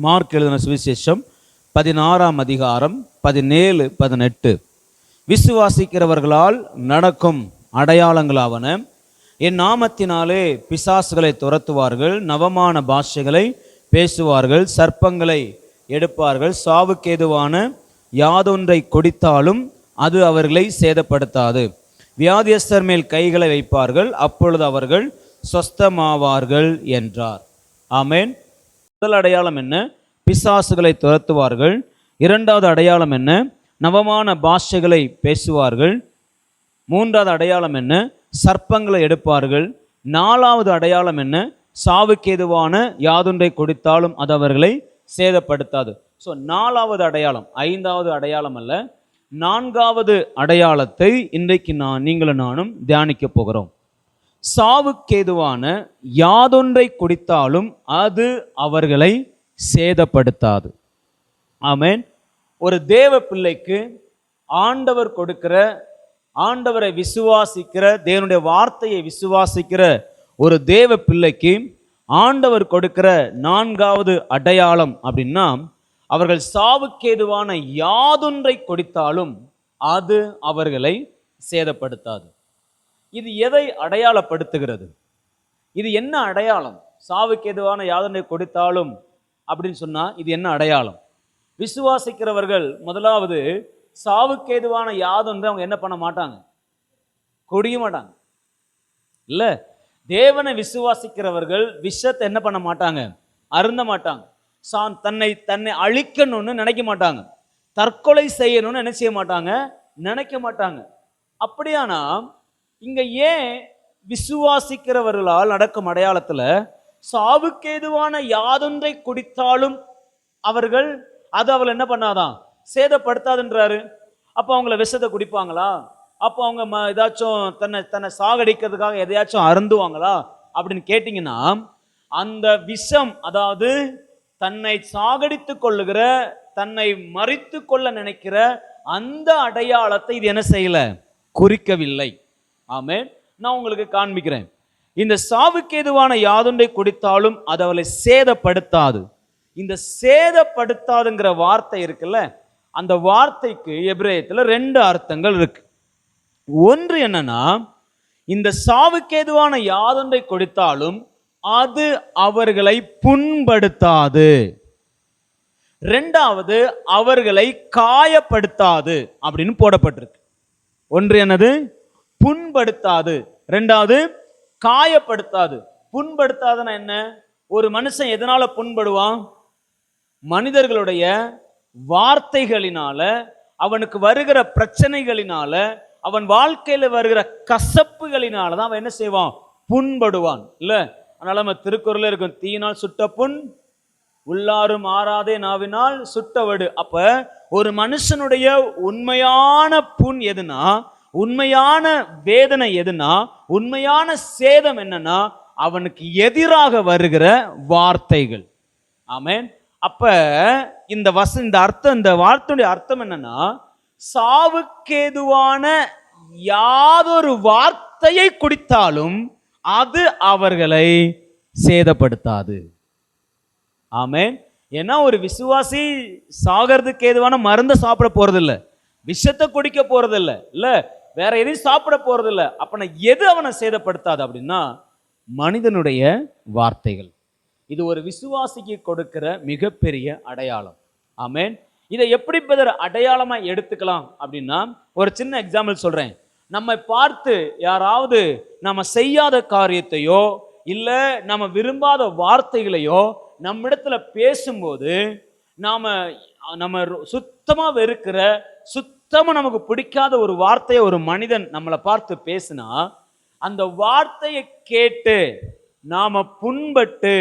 Mark எழுதின சுவிசேஷம் 16ஆம் அதிகாரம் 17, 18. விசுவாசிக்கிறவர்களால் நடக்கும் அடையாளங்களாவன, என் நாமத்தினாலே பிசாசுகளை துரத்துவார்கள், நவமான பாஷைகளை பேசுவார்கள், சர்ப்பங்களை எடுப்பார்கள், சாவுக்கேதுவான யாதொன்றை கொடித்தாலும் அது அவர்களை சேதப்படுத்தாது, வியாதியஸ்தர் மேல் கைகளை வைப்பார்கள், அப்பொழுது அவர்கள் சொஸ்தமாவார்கள் என்றார். ஆமேன். முதல் அடையாளம் என்ன? பிசாசுகளை துரத்துவார்கள். இரண்டாவது அடையாளம் என்ன? நவமான பாஷைகளை பேசுவார்கள். மூன்றாவது அடையாளம் என்ன? சர்ப்பங்களை எடுப்பார்கள். நாலாவது அடையாளம் என்ன? சாவுக்கேதுவான யாதொன்றை கொடுத்தாலும் அது அவர்களை சேதப்படுத்தாது. ஸோ நாலாவது அடையாளம், ஐந்தாவது அடையாளம் அல்ல, நான்காவது அடையாளத்தை இன்றைக்கு நீங்களும் நானும் தியானிக்க போகிறோம். சாவுக்கேதுவான யாதொன்றை குடித்தாலும் அது அவர்களை சேதப்படுத்தாது. ஆமேன். ஒரு தேவ பிள்ளைக்கு ஆண்டவர் கொடுக்கிற, ஆண்டவரை விசுவாசிக்கிற, தேவனுடைய வார்த்தையை விசுவாசிக்கிற ஒரு தேவ பிள்ளைக்கு ஆண்டவர் கொடுக்கிற நான்காவது அடையாளம் அப்படின்னா, அவர்கள் சாவுக்கேதுவான யாதொன்றை கொடுத்தாலும் அது அவர்களை சேதப்படுத்தாது. இது எதை அடையாளப்படுத்துகிறது? இது என்ன அடையாளம்? சாவுக்கேதுவான யாதொன்றை கொடுத்தாலும் அப்படின்னு சொன்னா இது என்ன அடையாளம்? விசுவாசிக்கிறவர்கள் முதலாவது சாவுக்கேதுவான யாதொன்றை அவங்க என்ன பண்ண மாட்டாங்க? கொடிய மாட்டாங்க. இல்ல, தேவனை விசுவாசிக்கிறவர்கள் விஷத்தை என்ன பண்ண மாட்டாங்க? அருந்த மாட்டாங்க. தன்னை அழிக்கணும்னு நினைக்க மாட்டாங்க. தற்கொலை செய்யணும்னு என்ன செய்ய மாட்டாங்க? நினைக்க மாட்டாங்க. அப்படியானா இங்க ஏன் விசுவாசிக்கிறவர்களால் நடக்கும் அடையாளத்துல சாவுக்கேதுவான யாதொன்றை குடித்தாலும் அவர்கள் அது அவள் என்ன பண்ணாதான்? சேதப்படுத்தாதுன்றாரு. அப்ப அவங்கள விஷத்தை குடிப்பாங்களா? அப்போ அவங்க ஏதாச்சும் தன்னை சாகடிக்கிறதுக்காக எதையாச்சும் அருந்துவாங்களா அப்படின்னு கேட்டீங்கன்னா, அந்த விஷம், அதாவது தன்னை சாகடித்து கொள்ளுகிற, தன்னை மறித்து கொள்ள நினைக்கிற அந்த அடையாளத்தை இது என்ன செய்யல? குறிக்கவில்லை. ஆமென். நான் உங்களுக்கு காண்பிக்கிறேன். இந்த சாவுக்கேதுவான யாதொன்றை குடித்தாலும் அது அவளை சேதப்படுத்தாது. இந்த சேதப்படுத்தாதுங்கிற வார்த்தை இருக்குல்ல, அந்த வார்த்தைக்கு எபிரேயத்துல 2 அர்த்தங்கள் இருக்கு. ஒன்று என்னன்னா, இந்த சாவுக்கேதுவான யாதொன்றை கொடுத்தாலும் அது அவர்களை புண்படுத்தாது. இரண்டாவது, அவர்களை காயப்படுத்தாது அப்படின்னு போடப்பட்டிருக்கு. ஒன்று என்னது? புண்படுத்தாது. இரண்டாவது, காயப்படுத்தாது. புண்படுத்தாதுன்னா என்ன? ஒரு மனுஷன் எதனால புண்படுவான்? மனிதர்களுடைய வார்த்தைகளினால, அவனுக்கு வருகிற பிரச்சனைகளினால, அவன் வாழ்க்கையில வருகிற கசப்புகளினால தான் அவன் என்ன செய்வான்? புண்படுவான். இல்ல, அதனால நம்ம திருக்குறள் இருக்கும், தீயினால் சுட்ட புண் உள்ளாரும் ஆறாதே நாவினால் சுட்டவடு. அப்ப ஒரு மனுஷனுடைய உண்மையான புண் எதுனா, உண்மையான வேதனை எதுனா, உண்மையான சேதம் என்னன்னா அவனுக்கு எதிராக வருகிற வார்த்தைகள். ஆமென். அப்ப இந்த அர்த்தம், இந்த வார்த்தையுடைய அர்த்தம் என்னன்னா, சாவுக்கேதுவான யாதொரு வார்த்தையை குடித்தாலும் அது அவர்களை சேதப்படுத்தாது. ஆமென். ஏன்னா ஒரு விசுவாசி சாகிறதுக்கு ஏதுவான மருந்தை சாப்பிட போறதில்லை, விஷத்தை குடிக்க போறதில்லை, இல்ல வேற எதையும் சாப்பிட போறதில்லை. அப்ப எது அவனை சேதப்படுத்தாது அப்படின்னா மனிதனுடைய வார்த்தைகள். இது ஒரு விசுவாசிக்கு கொடுக்கிற மிகப்பெரிய அடையாளம். ஆமென். இதை எப்படி அடையாளமா எடுத்துக்கலாம் அப்படின்னா, ஒரு சின்ன எக்ஸாம்பிள் சொல்றேன். நம்மை பார்த்து யாராவது நம்ம செய்யாத காரியத்தையோ இல்ல நம்ம விரும்பாத வார்த்தைகளையோ நம்மிடத்துல பேசும்போது, நம்ம சுத்தமா வெறுக்கிற, சுத்தமா நமக்கு பிடிக்காத ஒரு வார்த்தையை ஒரு மனிதன் நம்மளை பார்த்து பேசினா, அந்த வார்த்தையை கேட்டு நாம புண்பட்டு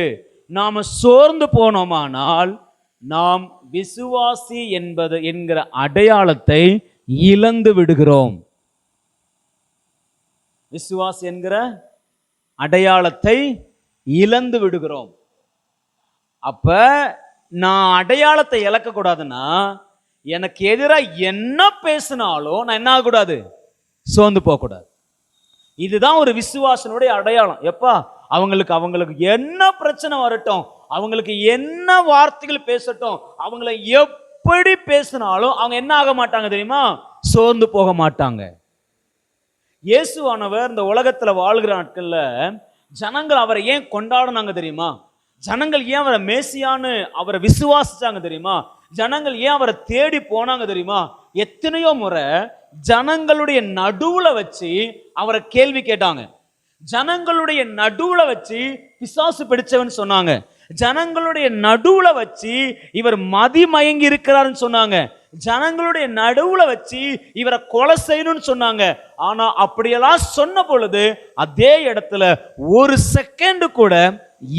நாம சோர்ந்து போனோமானால் நாம் விசுவாசி என்கிற அடையாளத்தை இழந்து விடுகிறோம். விசுவாசி என்கிற அடையாளத்தை இழந்து விடுகிறோம். அப்ப நான் அடையாளத்தை இழக்க கூடாதுன்னா, எனக்கு எதிராக என்ன பேசினாலும் நான் என்ன ஆகக்கூடாது? சோர்ந்து போக கூடாது. இதுதான் ஒரு விசுவாசனுடைய அடையாளம். எப்பா அவங்களுக்கு என்ன பிரச்சனை வரட்டும், அவங்களுக்கு என்ன வார்த்தைகள் பேசட்டும், அவங்கள எப்படி பேசினாலும் அவங்க என்ன ஆக மாட்டாங்க தெரியுமா? சோர்ந்து போக மாட்டாங்க. இயேசுவானவர் இந்த உலகத்துல வாழ்கிற நாட்கள்ல ஜனங்கள் அவரை ஏன் கொண்டாடினாங்க தெரியுமா? ஜனங்கள் ஏன் அவரை மேசியான்னு அவரை விசுவாசிச்சாங்க தெரியுமா? ஜனங்கள் ஏன் அவரை தேடி போனாங்க தெரியுமா? எத்தனையோ முறை ஜனங்களுடைய நடுவுல வச்சு அவரை கேள்வி கேட்டாங்க. ஜனங்களுடைய நடுவுல வச்சு பிசாசு பிடிச்சவன் சொன்னாங்க. ஜனங்களுடைய நடுவுல வச்சு இவர் மதிமயங்கி இருக்கிறாருன்னு சொன்னாங்க. ஜனங்களுடைய நடுவுல வச்சு இவரை கொலை செய்யணும்னு சொன்னாங்க. ஆனா அப்படியெல்லாம் சொன்ன பொழுது அதே இடத்துல ஒரு செகண்ட் கூட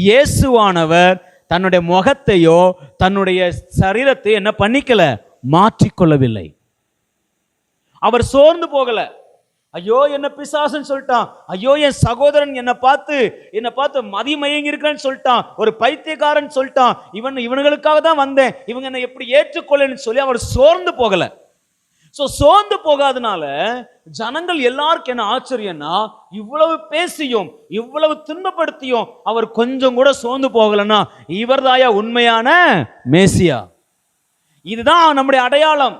இயேசுவானவர் தன்னுடைய முகத்தையோ தன்னுடைய சரீரத்தை என்ன பண்ணிக்கல, மாற்றிக்கொள்ளவில்லை. அவர் சோர்ந்து போகல. ஐயோ என்ன பிசாசுன்னு சொல்லிட்டான், ஐயோ என் சகோதரன் என்னை பார்த்து மதிமயங்கி இருக்கிறேன்னு சொல்லிட்டான், ஒரு பைத்தியக்காரன் சொல்லிட்டான், இவனுங்களுக்காக தான் வந்தேன், இவங்க என்னை எப்படி ஏற்றுக்கொள்ளன்னு சொல்லி அவர் சோர்ந்து போகல. சோர்ந்து போகாதனால ஜனங்கள் எல்லாருக்கும் என்ன ஆச்சரியம்னா, இவ்வளவு பேசியும் இவ்வளவு துன்பப்படுத்தியும் அவர் கொஞ்சம் கூட சோர்ந்து போகலன்னா இவர்தாயா உண்மையான மேசியா. இதுதான் நம்முடைய அடையாளம்.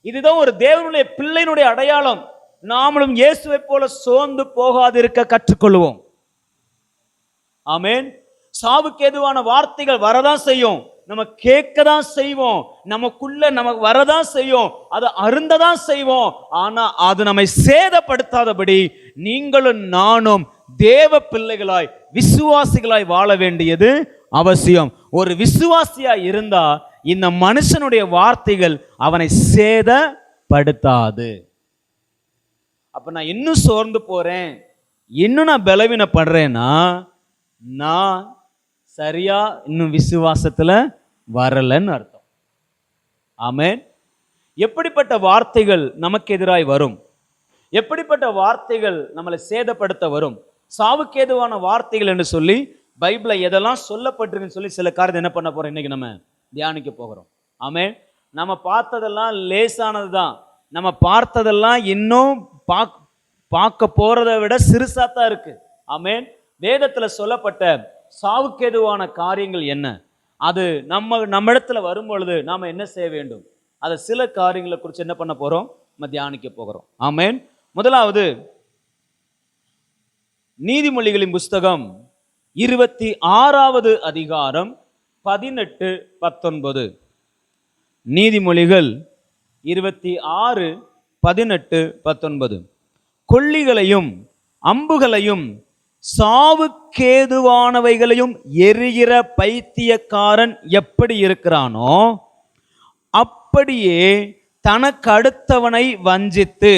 இதுதான் ஒரு தேவனுடைய பிள்ளையினுடைய அடையாளம். நாமளும் இயேசுவை போல சோர்ந்து போகாதிருக்க கற்றுக்கொள்வோம். ஆமென். சாவுக்கு ஏதுவான வார்த்தைகள் வரதான் செய்யும், நம்ம கேட்க தான் செய்வோம், நமக்குள்ள நமக்கு வரதான் செய்யும், அதை அருந்ததான் செய்வோம். ஆனா அது நம்மை சேதப்படுத்தாதபடி நீங்களும் நானும் தேவ பிள்ளைகளாய் விசுவாசிகளாய் வாழ வேண்டியது அவசியம். ஒரு விசுவாசியாய் இருந்தா இந்த மனுஷனுடைய வார்த்தைகள் அவனை சேதப்படுத்தாது. அப்ப நான் இன்னும் சோர்ந்து போறேன், இன்னும் நான் பலவீனப்படுறேன்னா நான் சரியா இன்னும் விசுவாசத்துல வரலன்னு அர்த்தம். ஆமென். எப்படிப்பட்ட வார்த்தைகள் நமக்கு எதிராய் வரும்? எப்படிப்பட்ட வார்த்தைகள் நம்மளை சேதப்படுத்த வரும்? சாவுக்கு ஏதுவான வார்த்தைகள் என்று சொல்லி பைபிளை எதெல்லாம் சொல்லப்பட்டிருக்குன்னு சொல்லி சில காரியத்தை என்ன பண்ண போறோம், இன்னைக்கு நம்ம தியானிக்க போகிறோம். ஆமென். நம்ம பார்த்ததெல்லாம் லேசானது தான், நம்ம பார்த்ததெல்லாம் இன்னும் பார்க்க போறதை விட சிறுசா தான் இருக்கு. ஆமென். வேதத்துல சொல்லப்பட்ட சாவுக்கேதுவான காரியங்கள் என்ன, அது நம்ம இடத்துல வரும் பொழுது நாம என்ன செய்ய வேண்டும், அதை சில காரியங்களை குறித்து என்ன பண்ண போறோம், நம்ம தியானிக்க போகிறோம். ஆமென். முதலாவது நீதிமொழிகளின் புஸ்தகம் 26வது அதிகாரம் 18, 19. நீதிமொழிகள் 26, 18, 19. கொள்ளிகளையும் அம்புகளையும் சாவுக்கேதுவானவைகளையும் எரிகிற பைத்தியக்காரன் எப்படி இருக்கிறானோ அப்படியே தனக்கு அடுத்தவனை வஞ்சித்து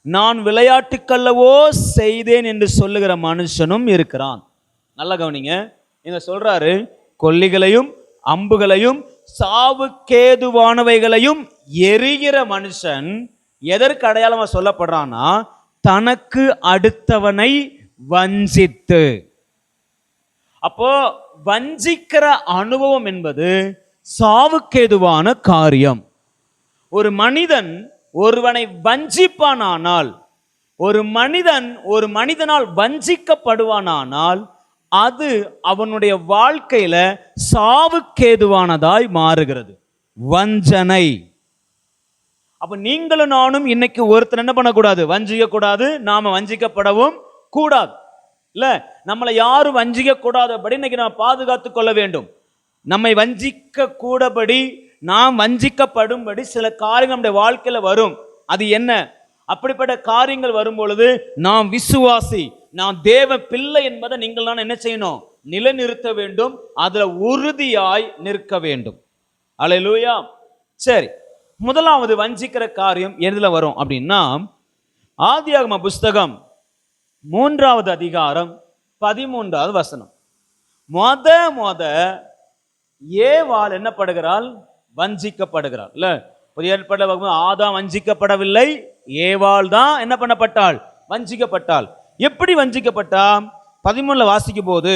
நான் விளையாட்டுக்கல்லவோ செய்தேன் என்று சொல்லுகிற மனுஷனும் இருக்கிறான். நல்ல கவனிங்க, இங்க சொல்றாரு கொல்லிகளையும் அம்புகளையும் சாவுக்கேதுவானவைகளையும் எரிகிற மனுஷன் எதற்கு அடையாளமா சொல்லப்படுறான்னா, தனக்கு அடுத்தவனை வஞ்சித்து. அப்போ வஞ்சிக்கிற அனுபவம் என்பது சாவுக்கேதுவான காரியம். ஒரு மனிதன் ஒருவனை வஞ்சிப்பானால், ஒரு மனிதனால் வஞ்சிக்கப்படுவானால் அது அவனுடைய வாழ்க்கையில சாவுக்கேதுவானதாய் மாறுகிறது. வஞ்சனை. அப்ப நீங்களும் நானும் இன்னைக்கு ஒருத்தர் என்ன பண்ணக்கூடாது, வஞ்சிக்க கூடாது, நாம வஞ்சிக்கப்படவும் கூடாது. இல்ல, நம்மளை யாரும் வஞ்சிக்க கூடாதபடி இன்னைக்கு நாம் பாதுகாத்துக் கொள்ள வேண்டும். நம்மை வஞ்சிக்க கூடபடி, நாம் வஞ்சிக்கப்படும்படி சில காரியங்கள் நம்முடைய வாழ்க்கையில வரும். அது என்ன? அப்படிப்பட்ட காரியங்கள் வரும் பொழுது நாம் விசுவாசி, நாம் தேவ பிள்ளை என்பதை நீங்கள் நான் என்ன செய்யணும், நிலைநிறுத்த வேண்டும், அதுல உறுதியாய் நிற்க வேண்டும். அல்லேலூயா. சரி, முதலாவது வஞ்சிக்கிற காரியம் எதுல வரும் அப்படின்னா, ஆதியாகம புஸ்தகம் 3வது அதிகாரம் 13வது வசனம். மொத ஏவாள் என்ன படுகிறாள், வஞ்சிக்கப்படுகிறாள். இல்ல, புதிய ஏற்பாட்டில் ஆதாம் வஞ்சிக்கப்படவில்லை, ஏவாள் தான் என்ன பண்ணப்பட்டாள், வஞ்சிக்கப்பட்டாள். எப்படி வஞ்சிக்கப்பட்டா? 13 வாசிக்கும் போது,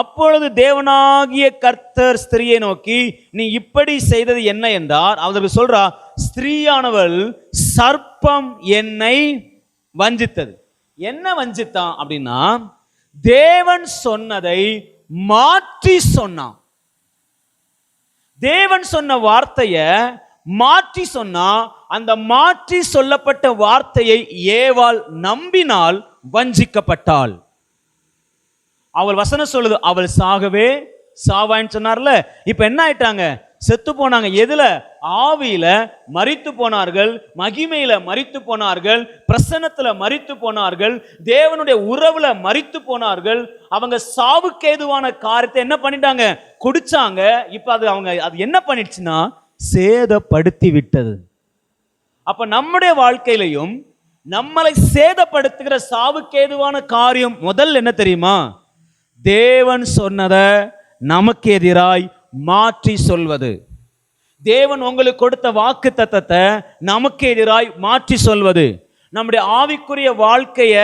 அப்பொழுது தேவனாகிய கர்த்தர் ஸ்திரியை நோக்கி நீ இப்படி செய்தது என்ன என்றார். அவருக்கு சொல்றா, ஸ்திரீயானவள் சர்ப்பம் என்னை வஞ்சித்தது. என்ன வஞ்சித்தான் அப்படின்னா, தேவன் சொன்னதை மாற்றி சொன்னான். தேவன் சொன்ன வார்த்தைய மாற்றி சொன்னா, அந்த மாற்றி சொல்லப்பட்ட வார்த்தையை ஏவாள் நம்பினால் வஞ்சிக்கப்பட்டாள். அவள் வசனம் சொல்லுது, அவள் சாகவே சாவான்னு சொன்னார்ல. இப்ப என்ன ஆயிட்டாங்க? செத்து போனாங்க. எதுல? ஆவியில மரித்து போனார்கள், மகிமையில மரித்து போனார்கள், பிரசன்னத்துல மரித்து போனார்கள், தேவனுடைய உறவுல மரித்து போனார்கள். அவங்க சாவுக்கேதுவான காரியத்தை என்ன பண்ணிட்டாங்க? குடிச்சாங்க. இப்ப அது என்ன பண்ணிடுச்சுன்னா சேதப்படுத்தி விட்டது. அப்ப நம்முடைய வாழ்க்கையிலையும் நம்மளை சேதப்படுத்துகிற சாவுக்கேதுவான காரியம் முதல் என்ன தெரியுமா? தேவன் சொன்னதை நமக்கு எதிராய் மாற்றி சொல்வது. தேவன் உங்களுக்கு கொடுத்த வாக்கு தத்தத்தை நமக்கு எதிராய் மாற்றி சொல்வது, நம்முடைய ஆவிக்குரிய வாழ்க்கைய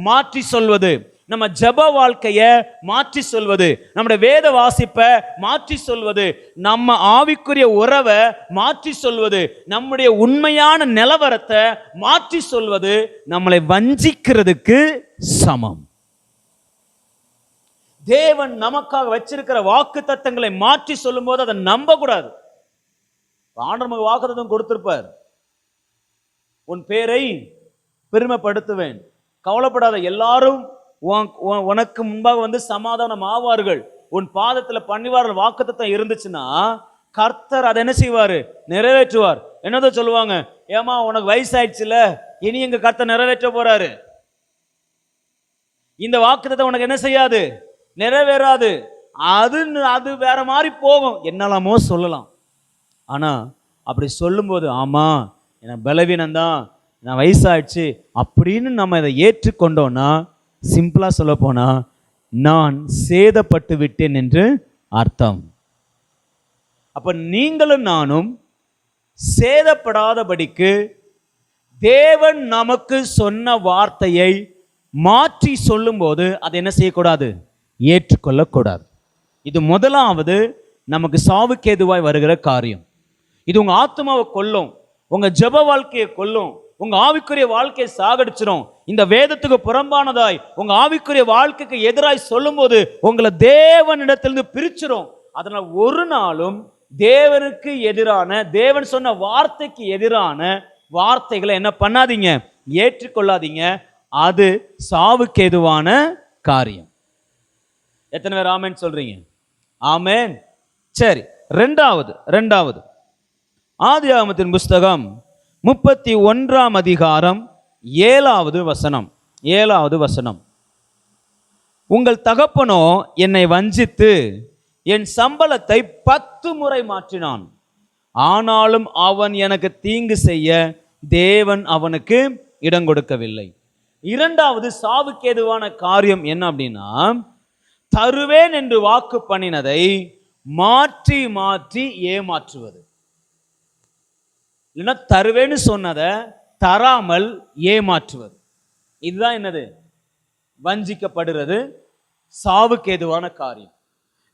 மாற்றி சொல்வது, நம்ம ஜெப வாழ்க்கைய மாற்றி சொல்வது, நம்முடைய வேத வாசிப்பை மாற்றி சொல்வது, நம்ம ஆவிக்குரிய உறவை மாற்றி சொல்வது, நம்முடைய உண்மையான நிலவரத்தை மாற்றி சொல்வது நம்மளை வஞ்சிக்கிறதுக்கு சமம். தேவன் நமக்காக வச்சிருக்கிற வாக்கு தத்தங்களை மாற்றி சொல்லும் போது அதை நம்ப கூடாது. ஆண்டவர் நமக்கு வாக்கு தத்தம் கொடுத்திருப்பார். உன் பேரை பெருமைப்படுத்துவேன், கவலைப்படாத, எல்லாரும் உனக்கு முன்பாக வந்து சமாதானம் ஆவார்கள், உன் பாதத்துல பணிவார்கள் வாக்கு தத்தம் இருந்துச்சுன்னா கர்த்தர் அதை என்ன செய்வாரு? நிறைவேற்றுவார். என்னதோ சொல்லுவாங்க, ஏமா உனக்கு வயசாயிடுச்சுல, இனி எங்க கர்த்தர் நிறைவேற்ற போறாரு, இந்த வாக்கு தத்தம் உனக்கு என்ன செய்யாது? நிறைவேறாது, அது வேற மாதிரி போகும், என்னெல்லாமோ சொல்லலாம். ஆனா அப்படி சொல்லும்போது, ஆமா எனக்கு பலவீனம்தான், நான் வயசாயிடுச்சு அப்படின்னு நம்ம இதை ஏற்றுக்கொண்டோம்னா, சிம்பிளா சொல்ல போனா நான் சேதப்பட்டு விட்டேன் என்று அர்த்தம். அப்ப நீங்களும் நானும் சேதப்படாதபடிக்கு தேவன் நமக்கு சொன்ன வார்த்தையை மாற்றி சொல்லும் போது அதை என்ன செய்யக்கூடாது? ஏற்றுக்கொள்ளக்கூடாது. இது முதலாவது நமக்கு சாவுக்கேதுவாய் வருகிற காரியம். இது உங்க ஆத்மாவை கொல்லும், உங்க ஜெப வாழ்க்கையை கொல்லும், உங்க ஆவிக்குரிய வாழ்க்கையை சாகடிச்சிடும். இந்த வேதத்துக்கு புறம்பானதாய் உங்க ஆவிக்குரிய வாழ்க்கைக்கு எதிராய் சொல்லும் போது உங்களை தேவனிடத்திலிருந்து பிரிச்சிடும். அதனால ஒரு நாளும் தேவனுக்கு எதிரான, தேவன் சொன்ன வார்த்தைக்கு எதிரான வார்த்தைகளை என்ன பண்ணாதீங்க? ஏற்றுக்கொள்ளாதீங்க. அது சாவுக்கேதுவான காரியம். எத்தனை பேர் ஆமென் சொல்றீங்க? ஆமென். சரி, ரெண்டாவது ஆதியாகமத்தின் புஸ்தகம் 31ஆம் அதிகாரம் 7வது வசனம். உங்கள் தகப்பனோ என்னை வஞ்சித்து என் சம்பளத்தை 10 முறை மாற்றினான், ஆனாலும் அவன் எனக்கு தீங்கு செய்ய தேவன் அவனுக்கு இடம் கொடுக்கவில்லை. இரண்டாவது சாவுக்கேதுவான காரியம் என்ன அப்படின்னா, தருவேன் என்று வாக்கு பண்ணினதை மாற்றி மாற்றி ஏமாற்றுவது. இல்லைன்னா தருவேன்னு சொன்னதை தராமல் ஏமாற்றுவது. இதுதான் என்னது? வஞ்சிக்கப்படுறது, சாவுக்கேதுவான காரியம்.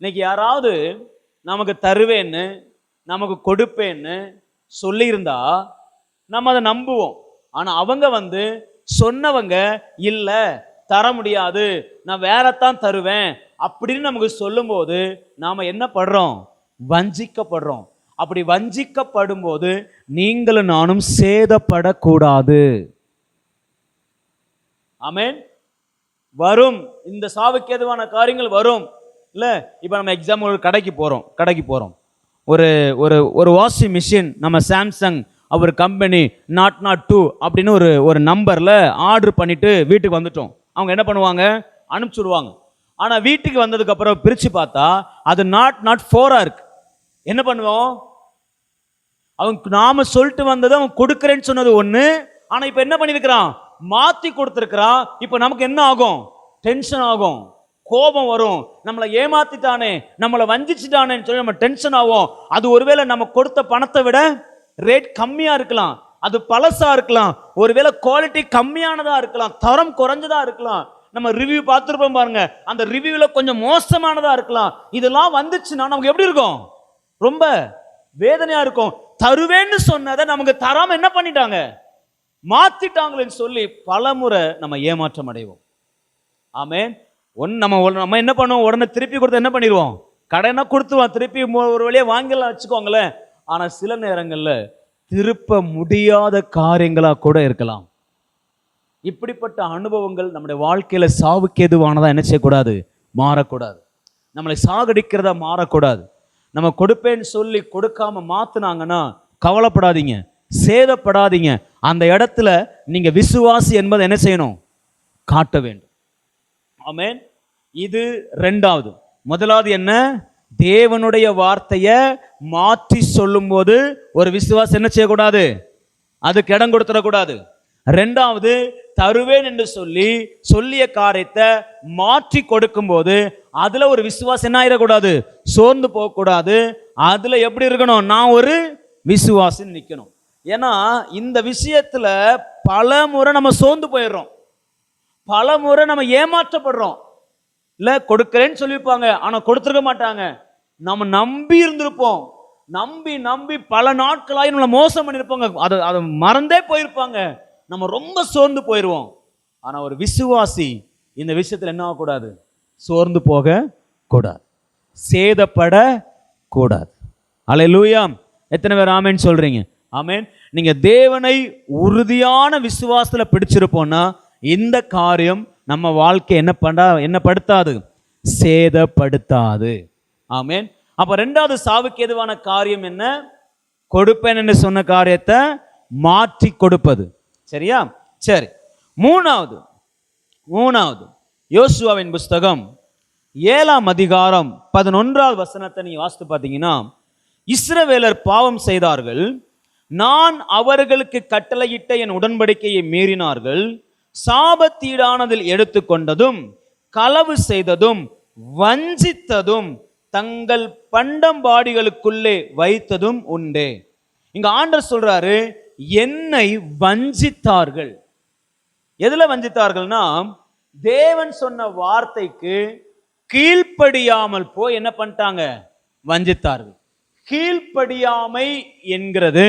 இன்னைக்கு யாராவது நமக்கு தருவேன்னு, நமக்கு கொடுப்பேன்னு சொல்லியிருந்தா நம்ம அதை நம்புவோம். ஆனா அவங்க வந்து சொன்னவங்க இல்ல தர முடியாது, நான் வேறத்தான் தருவேன் அப்படின்னு நமக்கு சொல்லும் போது நாம என்ன படுறோம்? வஞ்சிக்கப்படுறோம். அப்படி வஞ்சிக்கப்படும் போது நீங்களும் நானும் சேதப்படக்கூடாது. ஆமென். வரும், இந்த சாவுக்கேதுவான காரியங்கள் வரும். இல்ல இப்ப நம்ம எக்ஸாம்பிள் ஒரு கடைக்கு போறோம், ஒரு ஒரு ஒரு வாஷிங் மிஷின் நம்ம சாம்சங் அவர் கம்பெனி 002 அப்படின்னு ஒரு நம்பர்ல ஆர்டர் பண்ணிட்டு வீட்டுக்கு வந்துட்டோம். அவங்க என்ன பண்ணுவாங்க? அனுப்பிச்சுடுவாங்க. ஆனா வீட்டுக்கு வந்ததுக்கு அப்புறம் பிரிச்சு பார்த்தா அது 004 இருக்கு. என்ன பண்ணுவோம்? அவங்க நாம சொல்லிட்டு வந்தது அவன் கொடுக்கறேன்னு சொன்னது ஒண்ணு, ஆனா இப்ப என்ன பண்ணிருக்கிறான்? மாத்தி கொடுத்திருக்கிறான். இப்ப நமக்கு என்ன ஆகும்? டென்ஷன் ஆகும், கோபம் வரும். நம்மளை ஏமாத்திட்டானே, நம்மளை வஞ்சிச்சுட்டானேன்னு சொல்லி நம்ம டென்ஷன் ஆகும். அது ஒருவேளை நம்ம கொடுத்த பணத்தை விட ரேட் கம்மியா இருக்கலாம், அது பழசா இருக்கலாம், ஒருவேளை குவாலிட்டி கம்மியானதா இருக்கலாம், தரம் குறைஞ்சதா இருக்கலாம். நம்ம ரிவ்யூ பார்த்துருப்போம் பாருங்க, அந்த ரிவ்யூல கொஞ்சம் மோசமானதா இருக்கலாம். இதெல்லாம் வந்துச்சுன்னா நமக்கு எப்படி இருக்கும்? ரொம்ப வேதனையா இருக்கும். தருவேன்னு சொன்னதை நமக்கு தராம என்ன பண்ணிட்டாங்க? மாத்திட்டாங்களேன்னு சொல்லி பலமுறை நம்ம ஏமாற்றம் அடைவோம். ஆமென். நம்ம என்ன பண்ணுவோம்? உடனே திருப்பி கொடுத்து என்ன பண்ணிடுவோம்? கடனை கொடுத்துருவான், திருப்பி ஒரு வழியாக வாங்கிடலாம் வச்சுக்கோங்களேன். ஆனால் சில நேரங்களில் திருப்ப முடியாத காரியங்களாக கூட இருக்கலாம். இப்படிப்பட்ட அனுபவங்கள் நம்முடைய வாழ்க்கையில சாவுக்கு எதுவானதா என்ன செய்யக்கூடாது, மாறக்கூடாது. நம்மளை சாகடிக்கிறதா மாறக்கூடாது. நம்ம கொடுப்பேன்னு சொல்லி கொடுக்காம மாத்துனாங்கன்னா கவலைப்படாதீங்க, சேதப்படாதீங்க. அந்த இடத்துல நீங்க விசுவாசி என்பதை என்ன செய்யணும், காட்ட வேண்டும். ஆமென். இது ரெண்டாவது. முதலாவது என்ன, தேவனுடைய வார்த்தையை மாற்றி சொல்லும் போது ஒரு விசுவாசி என்ன செய்யக்கூடாது, அதுக்கு இடம் கொடுத்துடக்கூடாது. ரெண்டாவது, தருவேன் என்று சொல்லிய காரியத்தை மாற்றி கொடுக்கும் போது அதுல ஒரு விசுவாசம் என்ன ஆயிடக்கூடாது, சோர்ந்து போகக்கூடாது. அதுல எப்படி இருக்கணும், நான் ஒரு விசுவாசி நிக்கணும். ஏன்னா இந்த விஷயத்துல பல முறை நம்ம சோர்ந்து போயிடுறோம், பல முறை நம்ம ஏமாற்றப்படுறோம். இல்ல கொடுக்கிறேன்னு சொல்லியிருப்பாங்க, ஆனா கொடுத்துருக்க மாட்டாங்க. நம்ம நம்பி இருந்திருப்போம், நம்பி நம்பி பல நாட்களாகி நம்மளை மோசம் பண்ணியிருப்பாங்க, அதை மறந்தே போயிருப்பாங்க. நம்ம ரொம்ப சோர்ந்து போயிடுவோம். ஆனா ஒரு விசுவாசி இந்த விஷயத்துல என்ன ஆகக்கூடாது, சோர்ந்து போக கூடாது, சேதப்பட கூடாது. அல்லேலூயா. எத்தனை பேர் ஆமேன் சொல்றீங்க? ஆமேன். நீங்க தேவனை உறுதியான விசுவாசத்துல பிடிச்சிருப்போம்னா இந்த காரியம் நம்ம வாழ்க்கை என்ன படுத்தாது, சேதப்படுத்தாது. ஆமேன். அப்ப ரெண்டாவது சாவுக்கு எதுவான காரியம் என்ன, கொடுப்பேன் என்று சொன்ன காரியத்தை மாற்றி கொடுப்பது. சரியா? சரி. மூணாவது யோசுவாவின் புஸ்தகம் 7ஆம் அதிகாரம் 11வது வசனத்தை நீங்க வாசித்து பார்த்தீங்கன்னா, இஸ்ரவேலர் பாவம் செய்தார்கள், நான் அவர்களுக்கு கட்டளையிட்ட என் உடன்படிக்கையை மீறினார்கள், சாபத்தீடானதில் எடுத்துக்கொண்டதும் களவு செய்ததும் வஞ்சித்ததும் தங்கள் பண்டம்பாடிகளுக்குள்ளே வைத்ததும் உண்டே. இங்க ஆண்டவர் சொல்றாரு, என்னை வஞ்சித்தார்கள். எதுல வஞ்சித்தார்கள்னா, தேவன் சொன்ன வார்த்தைக்கு கீழ்ப்படியாமல் போய் என்ன பண்ணிட்டாங்க, வஞ்சித்தார்கள். கீழ்ப்படியாமை என்கிறது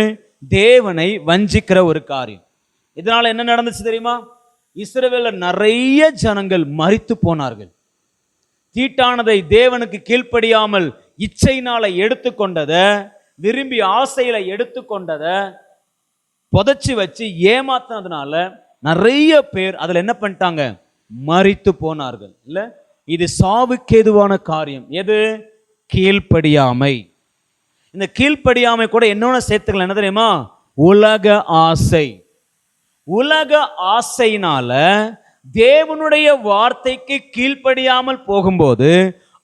தேவனை வஞ்சிக்கிற ஒரு காரியம். இதனால என்ன நடந்துச்சு தெரியுமா, இஸ்ரவேலர் நிறைய ஜனங்கள் மரித்து போனார்கள். தீட்டானதை தேவனுக்கு கீழ்ப்படியாமல் இச்சையினால எடுத்துக்கொண்டதை, விரும்பி ஆசையில எடுத்துக்கொண்டதை புதைச்சி வச்சு ஏமாத்தினதுனால நிறைய பேர் அதுல என்ன பண்ணிட்டாங்க, மரித்து போனார்கள். இல்ல, இது சாவுக்கேதுவான காரியம். எது? கீழ்ப்படியாமை. இந்த கீழ்ப்படியாமை கூட என்னோட சேர்த்துக்கலாம், என்ன தெரியுமா, உலக ஆசை. உலக ஆசையினால தேவனுடைய வார்த்தைக்கு கீழ்ப்படியாமல் போகும்போது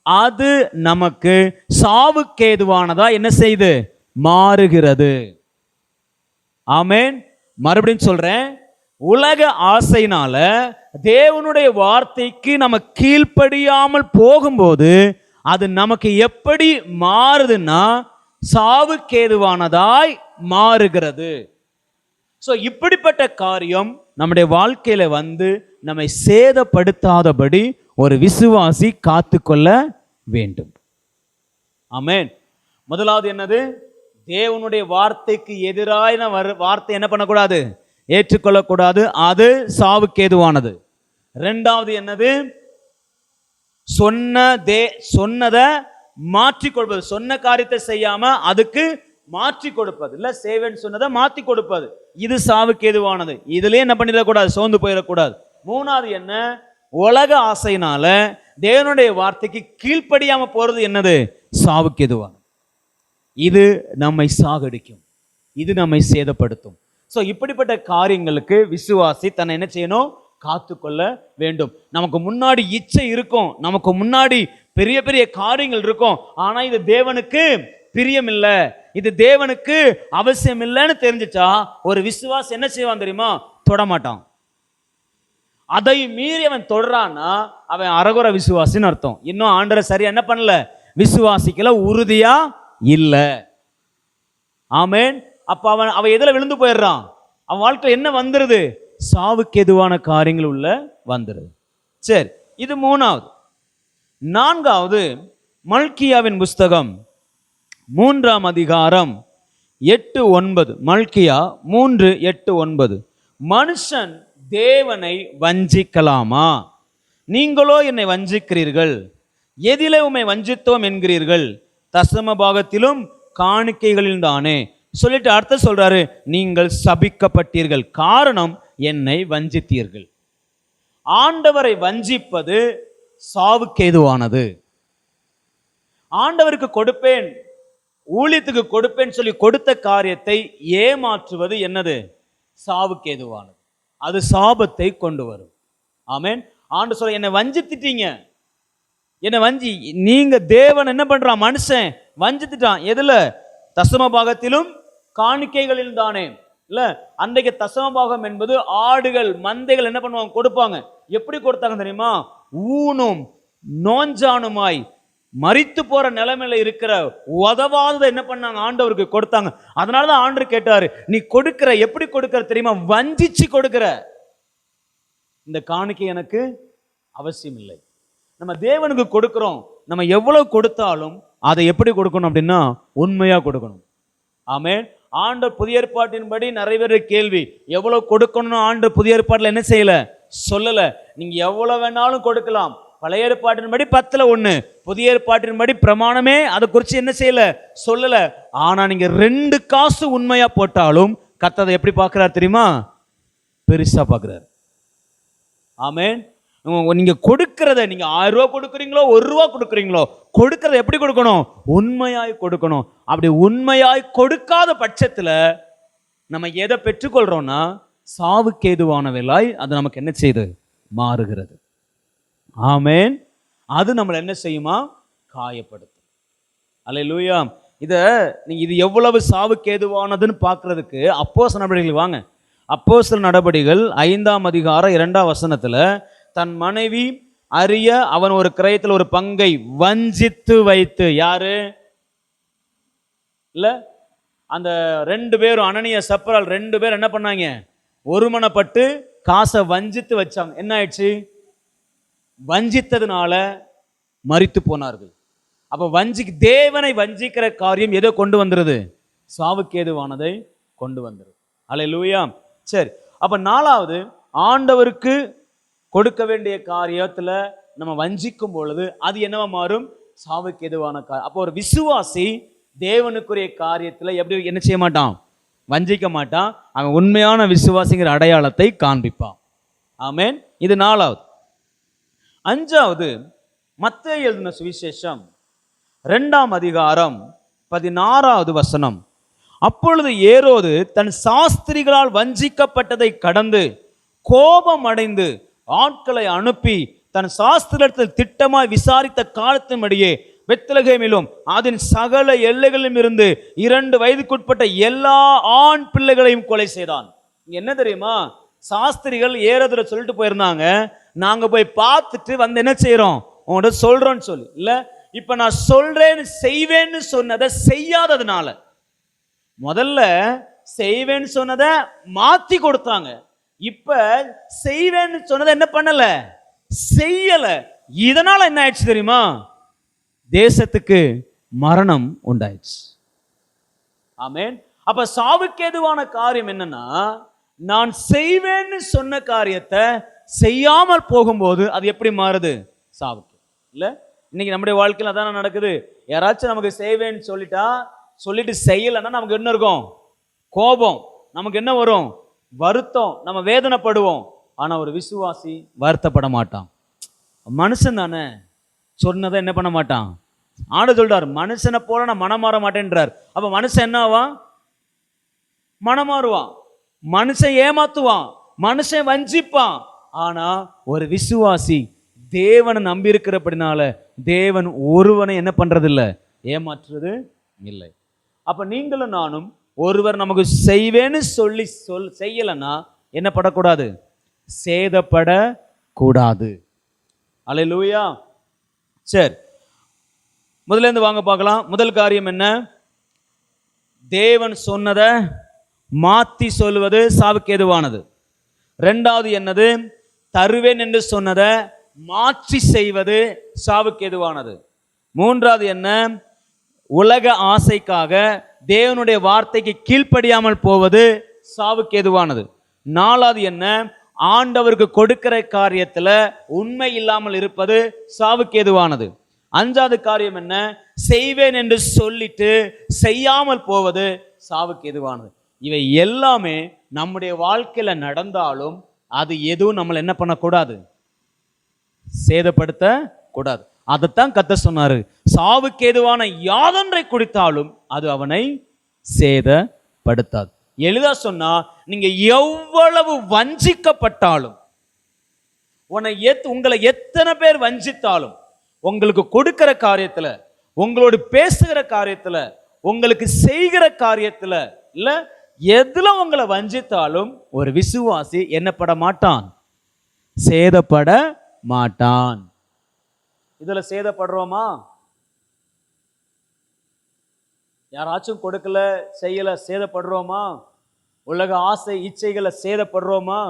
அது நமக்கு சாவுக்கேதுவானதா என்ன செய்து மாறுகிறது. ஆமேன். மறுபடியும் சொல்றேன், உலக ஆசையினால தேவனுடைய வார்த்தைக்கு நம்ம கீழ்ப்படியாமல் போகும்போது அது நமக்கு எப்படி மாறுதுன்னா சாவுக்கேதுவானதாய் மாறுகிறது. ஸோ இப்படிப்பட்ட காரியம் நம்முடைய வாழ்க்கையில நம்மை சேதப்படுத்தாதபடி ஒரு விசுவாசி காத்துக்கொள்ள வேண்டும். ஆமென். முதலாவது என்னது, தேவனுடைய வார்த்தைக்கு எதிரான வார்த்தை என்ன பண்ணக்கூடாது, ஏற்றுக்கொள்ளக்கூடாது, அது சாவுக்கேதுவானது. ரெண்டாவது என்னது, சொன்னதை மாற்றிக்கொள்வது, சொன்ன காரியத்தை செய்யாம அதுக்கு மாற்றி கொடுப்பது, இல்ல சேவன் சொன்னதை மாற்றி கொடுப்பது, இது சாவுக்கேதுவானது. இதுலயே என்ன பண்ணிடக்கூடாது, சோர்ந்து போயிடக்கூடாது. மூணாவது என்ன, உலக ஆசையினால தேவனுடைய வார்த்தைக்கு கீழ்ப்படியாம போறது என்னது, சாவுக்கேதுவானது. இது நம்மை சாகடிக்கும், இது நம்மை சேதப்படுத்தும். ஸோ இப்படிப்பட்ட காரியங்களுக்கு விசுவாசி தன்னை என்ன செய்யணும், காத்துக்கொள்ள வேண்டும். நமக்கு முன்னாடி இச்சை இருக்கும், நமக்கு முன்னாடி பெரிய பெரிய காரியங்கள் இருக்கும், ஆனா இது தேவனுக்கு பிரியம் இல்லை, இது தேவனுக்கு அவசியம் இல்லைன்னு தெரிஞ்சிச்சா ஒரு விசுவாசி என்ன செய்வான் தெரியுமா, தொடமாட்டான். அதை மீறி அவன் தொடரான்னா அவன் அரகுர விசுவாசின்னு அர்த்தம். இன்னும் ஆண்டரை சரியா என்ன பண்ணல, விசுவாசிக்கல, உறுதியா இல்ல. ஆமேன். அப்ப அவன் எதுல விழுந்து போயிடுறான், அவன் வாழ்க்கை என்ன வந்துருது, சாவுக்கு எதுவான காரியங்கள் உள்ள வந்துருது. சரி, இது மூணாவது. நான்காவது, மல்கியாவின் புஸ்தகம் 3ஆம் அதிகாரம் 8-9. மல்கியா 3:8-9. மனுஷன் தேவனை வஞ்சிக்கலாமா? நீங்களோ என்னை வஞ்சிக்கிறீர்கள். எதிலே உம்மை வஞ்சித்தோம் என்கிறீர்கள்? தசம பாகத்திலும் காணிக்கைகளில் தானே. சொல்லிட்டு அர்த்தம் சொல்றாரு, நீங்கள் சபிக்கப்பட்டீர்கள், காரணம் என்னை வஞ்சித்தீர்கள். ஆண்டவரை வஞ்சிப்பது சாவுக்கேதுவானது. ஆண்டவருக்கு கொடுப்பேன், ஊழியத்துக்கு கொடுப்பேன் சொல்லி கொடுத்த காரியத்தை ஏமாற்றுவது என்னது? சாவுக்கேதுவானது. அது சாபத்தை கொண்டு வரும். ஆமென். ஆண்டு சொல்ல, என்னை வஞ்சித்துட்டீங்க, என்னை வஞ்சி. நீங்க தேவன் என்ன பண்றான்? மனுஷன் வஞ்சித்துட்டான். எதுல? தசம பாகத்திலும் காணிக்கைகளில் தானே. இல்ல, அன்றைக்கு தசம பாகம் என்பது ஆடுகள் மந்தைகள் என்ன பண்ணுவாங்க? கொடுப்பாங்க. எப்படி கொடுத்தாங்க தெரியுமா? ஊனும் நோஞ்சானுமாய் மரித்து போற நிலைமையில இருக்கிற உதவாததை என்ன பண்ணாங்க? ஆண்டவருக்கு கொடுத்தாங்க. அதனாலதான் ஆண்டவர் கேட்டாரு, நீ கொடுக்கிற, எப்படி கொடுக்கிற தெரியுமா? வஞ்சிச்சு கொடுக்கிற. இந்த காணிக்கை எனக்கு அவசியம் இல்லை. நம்ம தேவனுக்கு கொடுக்கிறோம், நம்ம எவ்வளவு கொடுத்தாலும் அதை எப்படி கொடுக்கணும் அப்படின்னா உண்மையா கொடுக்கணும். ஆமென். ஆண்டவர் புதிய ஏற்பாட்டின்படி நிறைய பேர் கேள்வி, எவ்வளவு கொடுக்கணும் ஆண்டவர் புதிய ஏற்பாட்டில் என்ன செய்யல? சொல்லல. நீங்க எவ்வளவு வேணாலும் கொடுக்கலாம். பழைய ஏற்பாட்டின்படி 10:1, புதிய ஏற்பாட்டின்படி பிரமாணமே அதை குறித்து என்ன செய்யல? சொல்லல. ஆனா நீங்க 2 காசு உண்மையா போட்டாலும் கர்த்தர் எப்படி பார்க்கிறார் தெரியுமா? பெருசா பார்க்கிறார். ஆமென். நீங்க கொடுக்கிறத, நீங்க 1000 ரூபாய் கொடுக்குறீங்களோ 1 ரூபா கொடுக்குறீங்களோ, கொடுக்கறத எப்படி கொடுக்கணும்? உண்மையாய் கொடுக்கணும். அப்படி உண்மையாய் கொடுக்காத பட்சத்துல நம்ம எதை பெற்றுக்கொள்றோம்னா சாவுக்கேதுவானவளாய் அது நமக்கு என்ன செய்யுது? மாறுகிறது. ஆமென். அது நம்மளை என்ன செய்யுமா? காயப்படுத்தும். அல்லேலூயா. இது எவ்வளவு சாவுக்கேதுவானதுன்னு பார்க்கறதுக்கு அப்போஸ்தலர் நடபடிகள் வாங்க. அப்போஸ்தலர் நடபடிகள் 5ஆம் அதிகாரம் 2ஆம் வசனத்துல, தன் மனைவி அறிய அவன் ஒரு கிரயத்தில் ஒரு பங்கை வஞ்சித்து வைத்து, யாரு? இல்ல, அந்த 2 பேரும், அனனியா சப்பரால் 2 பேர் என்ன பண்ணாங்க? ஒருமனப்பட்டு காசை வஞ்சித்து வச்சாங்க. என்ன ஆயிடுச்சு? வஞ்சித்ததுனால மரித்து போனார்கள். அப்ப தேவனை வஞ்சிக்கிற காரியம் எதை கொண்டு வந்துருது? சாவுக்கேதுவானதை கொண்டு வந்துருது. அல்லேலூயா. சரி, அப்ப 4வது, ஆண்டவருக்கு கொடுக்க வேண்டிய காரியத்துல நம்ம வஞ்சிக்கும் பொழுது அது என்னவா மாறும்? சாவுக்கேதுவான காரியம். அப்போ ஒரு விசுவாசி தேவனுக்குரிய காரியத்துல எப்படி என்ன செய்ய மாட்டான்? வஞ்சிக்க மாட்டான். அவன் உண்மையான விசுவாசிங்கிற அடையாளத்தை காண்பிப்பான். ஆமென். இது 4வது. 5வது, மத்தேயு எழுதின சுவிசேஷம் 2ஆம் அதிகாரம் 16வது வசனம். அப்பொழுது ஏரோது தன் சாஸ்திரிகளால் வஞ்சிக்கப்பட்டதை கடந்து கோபம் அடைந்து ஆட்களை அனுப்பி தன் சாஸ்திரத்தில் திட்டமாய் விசாரித்த காலத்தின்படியே பெத்லகேமிலும் அதன் சகல எல்லைகளிலும் இருந்து 2 வயதுக்குட்பட்ட எல்லா ஆண் பிள்ளைகளையும் கொலை செய்தான். என்ன தெரியுமா? சாஸ்திரிகள் ஏரோதுல சொல்லிட்டு போயிருந்தாங்க, நாங்க போய் பார்த்துட்டு வந்து என்ன செய்யறோம்? உங்கள்கிட்ட சொல்றோம்னு சொல்லி. இல்ல, இப்ப நான் சொல்றேன்னு செய்வேன்னு சொன்னதை செய்யாததுனால, முதல்ல செய்வேன்னு சொன்னதை மாத்தி கொடுத்தாங்க. இப்ப செய்வேன்னு சொன்னதை என்ன பண்ணல? செய்யல. இதனால என்ன ஆயிடுச்சு தெரியுமா? தேசத்துக்கு மரணம் உண்டாயிடுச்சு. ஆமென். அப்ப சாவுக்கேதுவான காரியம் என்னன்னா, நான் செய்வேன்னு சொன்ன காரியத்தை செய்யாமல் போகும்போது அது எப்படி மாறுது? சாவுக்கு. இல்ல, இன்னைக்கு நம்முடைய வாழ்க்கையில் அதான நடக்குது. யாராச்சும் நமக்கு செய்வேன்னு சொல்லிட்டு செய்யலைன்னா நமக்கு என்ன இருக்கும்? கோபம். நமக்கு என்ன வரும்? வருத்தம். நம்ம வேதனைப்படுவோம். ஆனா ஒரு விசுவாசி வருத்தப்பட மாட்டான். மனுஷன் தானே, சொன்னதை என்ன பண்ண மாட்டான். ஆண்டு சொல்றார், மனுஷனை போல நான் மனம் மாற மாட்டேன்றார். அப்ப மனுஷன் என்னவா? மனம் மாறுவான். மனுஷன் ஏமாத்துவான், மனுஷன் வஞ்சிப்பான். ஆனா ஒரு விசுவாசி தேவனை நம்பி இருக்கிறபடினால தேவன் ஒருவனை என்ன பண்றது இல்லை? ஏமாற்றுறது இல்லை. அப்ப நீங்களும் நானும், ஒருவர் நமக்கு செய்வேன்னு சொல்லி செய்யலைன்னா என்ன படக்கூடாது? சேதப்படக்கூடாது. அல்லேலூயா. சரி, முதல்ல இருந்து வாங்க பார்க்கலாம். முதல் காரியம் என்ன? தேவன் சொன்னதை மாத்தி சொல்வது சாவுக்கேதுவானது. 2வது என்னது? தருவேன் என்று சொன்னதை மாற்றி செய்வது சாவுக்கேதுவானது. 3வது என்ன? உலக ஆசைக்காக தேவனுடைய வார்த்தைக்கு கீழ்ப்படியாமல் போவது சாவுக்கேதுவானது. 4வது என்ன? ஆண்டவருக்கு கொடுக்கிற காரியத்துல உண்மை இல்லாமல் இருப்பது சாவுக்கேதுவானது. அஞ்சாவது காரியம் என்ன? செய்வேன் என்று சொல்லிட்டு செய்யாமல் போவது சாவுக்கு எதுவானது. இவை எல்லாமே நம்முடைய வாழ்க்கையில நடந்தாலும் அது எதுவும் நம்மளை என்ன பண்ணக்கூடாது? சேதப்படுத்த கூடாது. அதைத்தான் கர்த்தர் சொன்னாரு, சாவுக்கு ஏதுவான யாதொன்றை குடித்தாலும் அது அவனை சேதப்படுத்தாது. எளிதா சொன்னா, நீங்க எவ்வளவு வஞ்சிக்கப்பட்டாலும், உங்களை எத்தனை பேர் வஞ்சித்தாலும், உங்களுக்கு கொடுக்கிற காரியத்துல, உங்களோடு பேசுகிற காரியத்துல, உங்களுக்கு செய்கிற காரியத்துல, இல்ல எதுல உங்களை வஞ்சித்தாலும் ஒரு விசுவாசி என்னப்பட மாட்டான்? சேதப்பட மாட்டான். இதுல சேதப்படுறோமா? யாராச்சும் கொடுக்கல, செய்யல, சேதப்படுறோமா? உலக ஆசை இச்சைகளை சேதப்படுறோமா?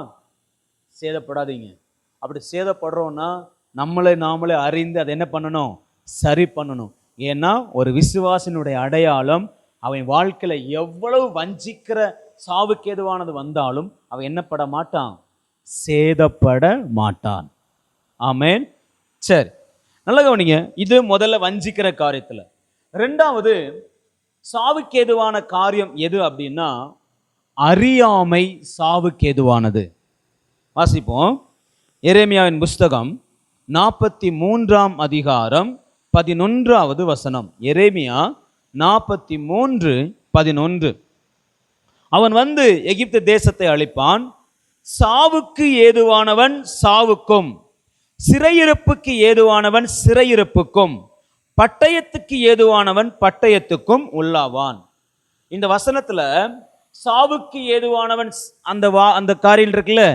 சேதப்படாதீங்க. அப்படி சேதப்படுறோம்னா நம்மளே நாமளே அறிந்து அதை என்ன பண்ணணும்? சரி பண்ணணும். ஏன்னா ஒரு விசுவாசினுடைய அடையாளம், அவன் வாழ்க்கையில எவ்வளவு வஞ்சிக்கிற சாவுக்கு ஏதுவானது வந்தாலும் அவன் என்னப்பட மாட்டான்? சேதப்பட மாட்டான். ஆமென். சரி, நல்ல கவனிங்க. இது முதல்ல வஞ்சிக்கிற காரியத்துல. ரெண்டாவது சாவுக்கு ஏதுவான காரியம் எது அப்படின்னா, அறியாமை சாவுக்கு ஏதுவானது. வாசிப்போம். எரேமியாவின் புஸ்தகம் 43ஆம் அதிகாரம் 11வது வசனம். எரேமியா 43:11. அவன் வந்து எகிப்து தேசத்தை அழிப்பான். சாவுக்கு ஏதுவானவன் சாவுக்கும், சிறையிருப்புக்கு ஏதுவானவன் சிறையிருப்புக்கும், பட்டயத்துக்கு ஏதுவானவன் பட்டயத்துக்கும் உள்ளாவான். இந்த வசனத்துல சாவுக்கு ஏதுவானவன் அந்த காரியம் இருக்குல்ல,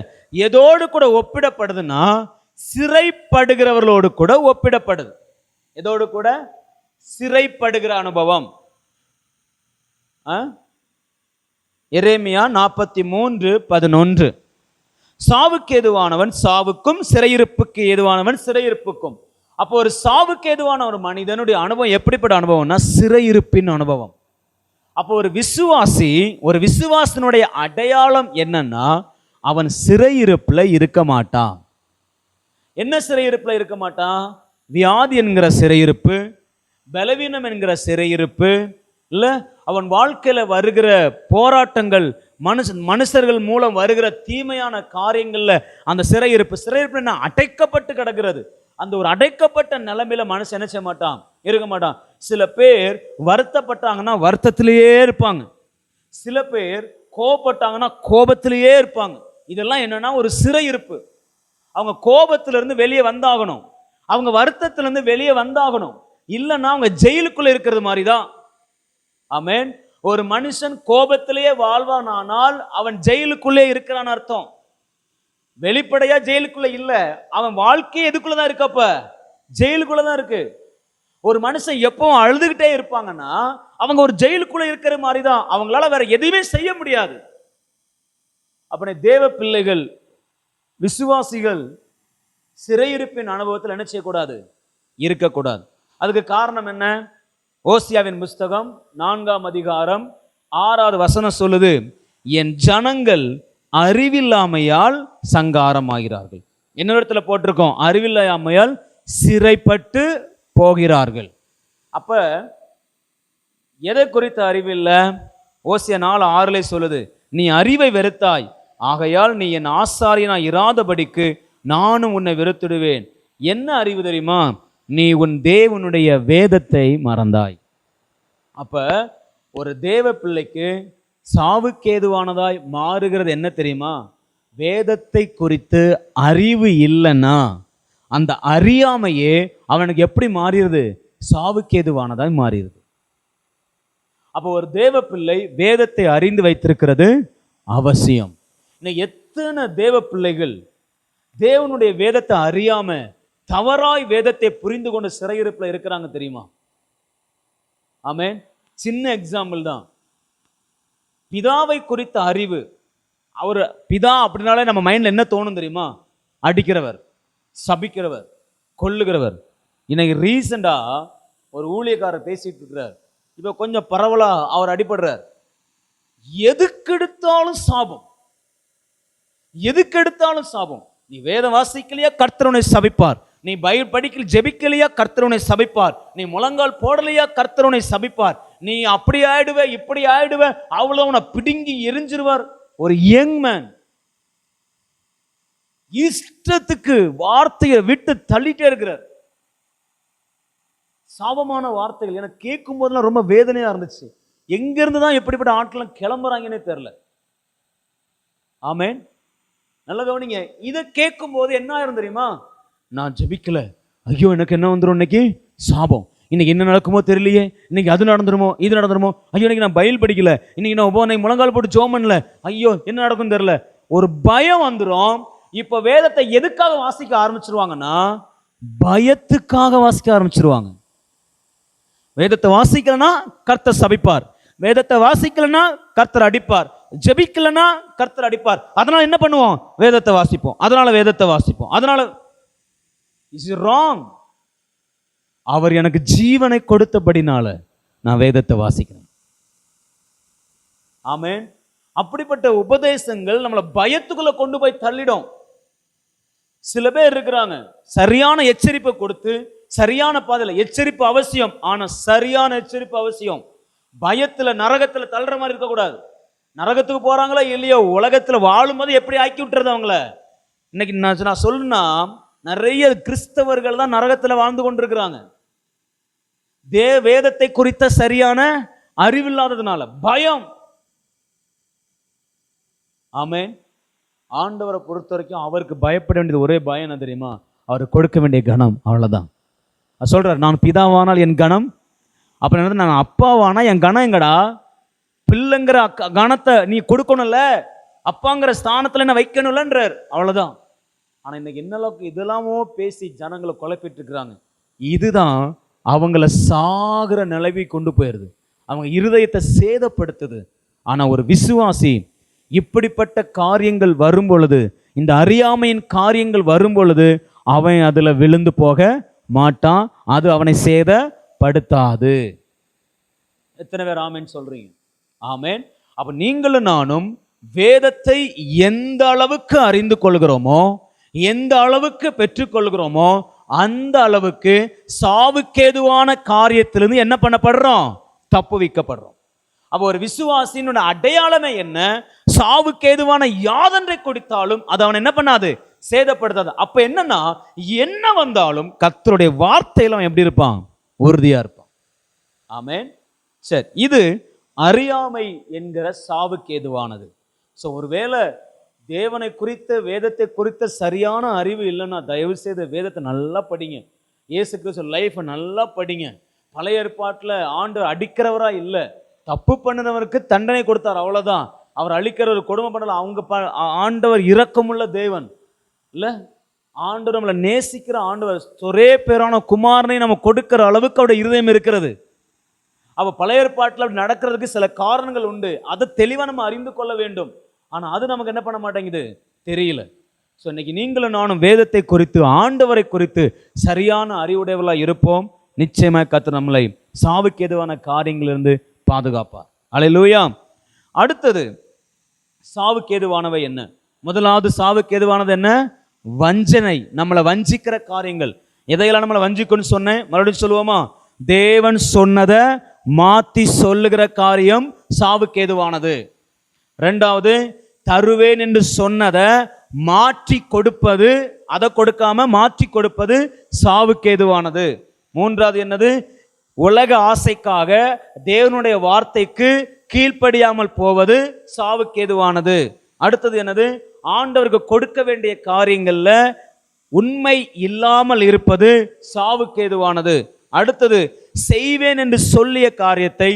எதோடு கூட ஒப்பிடப்படுதுன்னா சிறைப்படுகிறவர்களோடு கூட ஒப்பிடப்படுது. எதோடு கூட? சிறைப்படுகிற அனுபவம். எரேமியா 43:11. சாவுக்கு ஏதுவானவன் சாவுக்கும், சிறையிருப்புக்கு ஏதுவானவன் சிறையிருப்புக்கும். அப்போ ஒரு சாவுக்கு ஏதுவான ஒரு மனிதனுடைய அனுபவம் எப்படிப்பட்ட அனுபவம்னா சிறையிருப்பின் அனுபவம். அப்போ ஒரு விசுவாசனுடைய அடையாளம் என்னன்னா, அவன் சிறையிருப்புல இருக்க மாட்டான். என்ன சிறையிருப்புல இருக்க மாட்டான்? வியாதி என்கிற சிறையிருப்பு, பலவீனம் என்கிற சிறையிருப்பு, இல்ல அவன் வாழ்க்கையில வருகிற போராட்டங்கள், மனுஷர்கள் மூலம் வருகிற தீமையான காரியங்கள்ல அந்த சிறையிருப்பு என்ன? அடைக்கப்பட்டு கிடக்கிறது. அந்த ஒரு அடைக்கப்பட்ட நிலைமையில மனுஷன் என்ன செய்ய மாட்டான்? இருக்க மாட்டான். சில பேர் வருத்தப்பட்டாங்கன்னா வருத்தத்திலேயே இருப்பாங்க. சில பேர் கோபப்பட்டாங்கன்னா கோபத்திலேயே இருப்பாங்க. இதெல்லாம் என்னன்னா ஒரு சிறையிருப்பு. அவங்க கோபத்திலிருந்து வெளியே வந்தாகணும், அவங்க வருத்தத்திலிருந்து வெளியே வந்தாகணும். இல்லைன்னா அவங்க ஜெயிலுக்குள்ள இருக்கிறது மாதிரி தான். ஆமென். ஒரு மனுஷன் கோபத்திலேயே வாழ்வானால் அவன் ஜெயிலுக்குள்ளே இருக்கிறான் அர்த்தம். வெளிப்படையா ஜெயிலுக்குள்ள இல்ல, அவன் வாழ்க்கையே எதுக்குள்ளதான் இருக்கப்ப? ஜெயிலுக்குள்ளதான் இருக்கு. ஒரு மனுஷன் எப்பவும் அழுதுகிட்டே இருப்பாங்கன்னா அவங்க ஒரு ஜெயிலுக்குள்ள இருக்கிற மாதிரி தான். அவங்களால வேற எதுவுமே செய்ய முடியாது. அப்படி தேவ பிள்ளைகள், விசுவாசிகள் சிறையிருப்பின் அனுபவத்தில் என்ன செய்யக்கூடாது? இருக்கக்கூடாது. அதுக்கு காரணம் என்ன? ஓசியாவின் புஸ்தகம் 4ஆம் அதிகாரம் 6வது வசனம் சொல்லுது, என் ஜனங்கள் அறிவில்லாமையால் சங்காரமாகிறார்கள். இன்னொரு இடத்துல போட்டிருக்கோம், அறிவில்லாமையால் சிறைப்பட்டு போகிறார்கள். அப்ப எதை குறித்த அறிவில்ல? ஓசியா 4:6 சொல்லுது, நீ அறிவை வெறுத்தாய், ஆகையால் நீ என் ஆசாரியனா இராதபடிக்கு நானும் உன்னை வெறுத்துடுவேன். என்ன அறிவு தெரியுமா? நீ உன் தேவனுடைய வேதத்தை மறந்தாய். அப்ப ஒரு தேவ பிள்ளைக்கு சாவுக்கேதுவானதாய் மாறுகிறது என்ன தெரியுமா? வேதத்தை குறித்து அறிவு இல்லைன்னா அந்த அறியாமையே அவனுக்கு எப்படி மாறிடுது? சாவுக்கேதுவானதாய் மாறிடுது. அப்போ ஒரு தேவ பிள்ளை வேதத்தை அறிந்து வைத்திருக்கிறது அவசியம். இன்னைக்கு எத்தனை தேவ பிள்ளைகள் தேவனுடைய வேதத்தை அறியாம தவறாய் வேதத்தை புரிந்து கொண்டு சிறையிருப்புல இருக்கிறாங்க தெரியுமா? ஆமென். சின்ன எக்ஸாம்பிள் தான். பிதாவை குறித்த அறிவு, அவர் பிதா அப்படின்னாலே நம்ம மைண்ட்ல என்ன தோணும் தெரியுமா? அடிக்கிறவர், சபிக்கிறவர், கொல்லுகிறவர். இன்னைக்கு ரீசெண்டா ஒரு ஊழியக்காரர் பேசிட்டு இருக்கிறார். இப்ப கொஞ்சம் பரவலா அவர் அடிபடுறார். எதுக்கெடுத்தாலும் சாபம், எதுக்கெடுத்தாலும் சாபம். நீ வேதம் வாசிக்கலையா கர்த்தர் உன்னை சபிப்பார், நீ பைபிள் படிக்கல ஜெபிக்கலையா கர்த்தர் உன்னை சபிப்பார். நீ முழங்கால் போடலையா கர்த்தர் உன்னை சபிப்பார். நீ அப்படி ஆயிடுவ இப்படி ஆயிடுவ, அவ்வளவு உன்னை பிடுங்கி எரிஞ்சிருவார். ஒரு யங் மேன் இஷ்டத்துக்கு வார்த்தையை விட்டு தள்ளிட்டே இருக்கிறார். சாபமான வார்த்தைகள் எனக்கு கேட்கும் போதெல்லாம் ரொம்ப வேதனையா இருந்துச்சு. எங்க இருந்து தான் எப்படிப்பட்ட ஆட்கள் கிளம்புறாங்கன்னே தெரியல. ஆமேன். நல்ல கவனிங்க. இதை கேட்கும் போது என்ன ஆயிரும் தெரியுமா? நான் ஜெபிக்கல, ஐயோ எனக்கு என்ன வந்துடும், இன்னைக்கு சாபம், இன்னைக்கு என்ன நடக்குமோ தெரியலையே, இன்னைக்கு அது நடந்துருமோ இது நடந்துருமோ, ஐயோ இன்னைக்கு நான் பைபிள் படிக்கல, இன்னைக்கு நான் முழங்கால் போட்டு ஜெபம் பண்ணல, ஐயோ என்ன நடக்கும் தெரியல. ஒரு பயம் வந்துடும். இப்ப வேதத்தை எதுக்காக வாசிக்க ஆரம்பிச்சிருவாங்கன்னா பயத்துக்காக வாசிக்க ஆரம்பிச்சிருவாங்க. வேதத்தை வாசிக்கலனா கர்த்தர் சபிப்பார், வேதத்தை வாசிக்கலனா கர்த்தர் அடிப்பார், ஜெபிக்கலனா கர்த்தர் அடிப்பார். அதனால என்ன பண்ணுவோம்? வேதத்தை வாசிப்போம். அதனால வேதத்தை வாசிப்போம். அதனால இஸ் ராங். அவர் எனக்கு ஜீவனை கொடுத்தபடினால நான் வேதத்தை வாசிக்கிறேன். ஆமென். அப்படிப்பட்ட உபதேசங்கள் நம்மளை பயத்துக்குள்ள கொண்டு போய் தள்ளிடும். சில பேர் இருக்கிறாங்க, சரியான எச்சரிப்பை கொடுத்து சரியான பாதையில், எச்சரிப்பு அவசியம், ஆனா சரியான எச்சரிப்பு அவசியம். பயத்துல நரகத்துல தள்ளுற மாதிரி இருக்கக்கூடாது. நரகத்துக்கு போறாங்களா இல்லையோ, உலகத்துல வாழும்போது எப்படி ஆக்கி விட்டுறது அவங்கள. இன்னைக்கு நான் சொல்லுன்னா நிறைய கிறிஸ்தவர்கள் தான் நரகத்துல வாழ்ந்து கொண்டிருக்கிறாங்க. வேதத்தை குறித்த சரியான அறிவில்லாததுனால, பயம். ஆமென். ஆண்டவரை பொறுத்த வரைக்கும் அவருக்கு பயப்பட வேண்டியது ஒரே பயம் என்ன தெரியுமா? அவருக்கு கொடுக்க வேண்டிய கணம், அவ்வளவுதான். சொல்றார், நான் பிதாவானால் என் கணம், அப்புறம் நான் அப்பாவானா என் கணம் எங்கடா? பிள்ளைங்கிற கணத்தை நீ கொடுக்கணும்ல, அப்பாங்கிற ஸ்தானத்துல என்ன வைக்கணும்லன்றார், அவ்வளவுதான். ஆனா இன்னைக்கு என்ன அளவுக்கு இதெல்லாமோ பேசி ஜனங்களை குழப்பிட்டு இருக்கிறாங்க. இதுதான் அவங்கள சாகிற நிலைவை கொண்டு போயிருது, அவங்க இருதயத்தை சேதப்படுத்துது. ஆனா ஒரு விசுவாசி இப்படிப்பட்ட காரியங்கள் வரும் பொழுது, இந்த அறியாமையின் காரியங்கள் வரும் பொழுது அவன் அதுல விழுந்து போக மாட்டான், அது அவனை சேதப்படுத்தாது. எத்தனை பேர் ஆமேன் சொல்றீங்க? ஆமேன். அப்ப நீங்களும் நானும் வேதத்தை எந்த அளவுக்கு அறிந்து கொள்கிறோமோ, எந்த அளவுக்கு பெற்றுக்கொள்கிறோமோ, அந்த அளவுக்கு சாவுக்கேதுவான காரியத்திலிருந்து என்ன பண்ணப்படுறோம்? தப்பு வைக்கப்படுறோம். அப்போ ஒரு விசுவாசியினுடைய அடையாளமே என்ன? சாவுக்கேதுவான யாதொன்றை கொடுத்தாலும் அது அவன் என்ன பண்ணாது? சேதப்படுத்தாது. அப்ப என்னன்னா, என்ன வந்தாலும் கர்த்தருடைய வார்த்தையில அவன் எப்படி இருப்பான்? உறுதியா இருப்பான். ஆமென். சரி, இது அறியாமை என்கிற சாவுக்கேதுவானது. ஸோ ஒருவேளை தேவனை குறித்த வேதத்தை குறித்த சரியான அறிவு இல்லைன்னா தயவு செய்து வேதத்தை நல்லா படிங்க. இயேசு கிறிஸ்து லைஃப்பை நல்லா படிங்க. பழைய ஏற்பாட்டில் ஆண்டவர் அடிக்கிறவரா இல்லை, தப்பு பண்ணினவருக்கு தண்டனை கொடுத்தார், அவ்வளோதான். அவர் அழிக்கிறவர், கொடுமை பண்ணல. ஆண்டவர் இரக்கமுள்ள தேவன் இல்லை, ஆண்டவர் நம்மளை நேசிக்கிற ஆண்டவர். ஒரே பேரான குமாரனை நம்ம கொடுக்கிற அளவுக்கு அவருடைய இருதயம் இருக்கிறது. அவ பழைய ஏற்பாட்டில் அப்படி நடக்கிறதுக்கு சில காரணங்கள் உண்டு, அதை தெளிவாக நம்ம அறிந்து கொள்ள வேண்டும். ஆனால் அது நமக்கு என்ன பண்ண மாட்டேங்குது, தெரியல. ஸோ இன்னைக்கு நீங்களும் நானும் வேதத்தை குறித்து, ஆண்டவரை குறித்து சரியான அறிவுடையவர்களாக இருப்போம். நிச்சயமாக கர்த்தர் நம்மளை சாவுக்கு எதுவான காரியங்களிலிருந்து பாதுகாப்பார். அல்லேலூயா. அடுத்தது சாவுக்கு ஏதுவானவை என்ன? முதலாவது சாவுக்கு ஏதுவானது என்ன? வஞ்சனை, நம்மளை வஞ்சிக்கிற காரியங்கள். எதையெல்லாம் நம்மளை வஞ்சிக்கும்னு சொன்னேன், மறுபடியும் சொல்லுவோமா? தேவன் சொன்னதை மாத்தி சொல்லுகிற காரியம் சாவுக்கு ஏதுவானது. ரெண்டாவது, தருவேன் என்று சொன்னதை மாற்றி கொடுப்பது, அதை கொடுக்காம மாற்றி கொடுப்பது சாவுக்கு ஏதுவானது. மூன்றாவது என்னது? உலக ஆசைக்காக தேவனுடைய வார்த்தைக்கு கீழ்ப்படியாமல் போவது சாவுக்கு ஏதுவானது. அடுத்தது என்னது? ஆண்டவருக்கு கொடுக்க வேண்டிய காரியங்கள்ல உண்மை இல்லாமல் இருப்பது சாவுக்கு ஏதுவானது. அடுத்தது, செய்வேன் என்று சொல்லிய காரியத்தை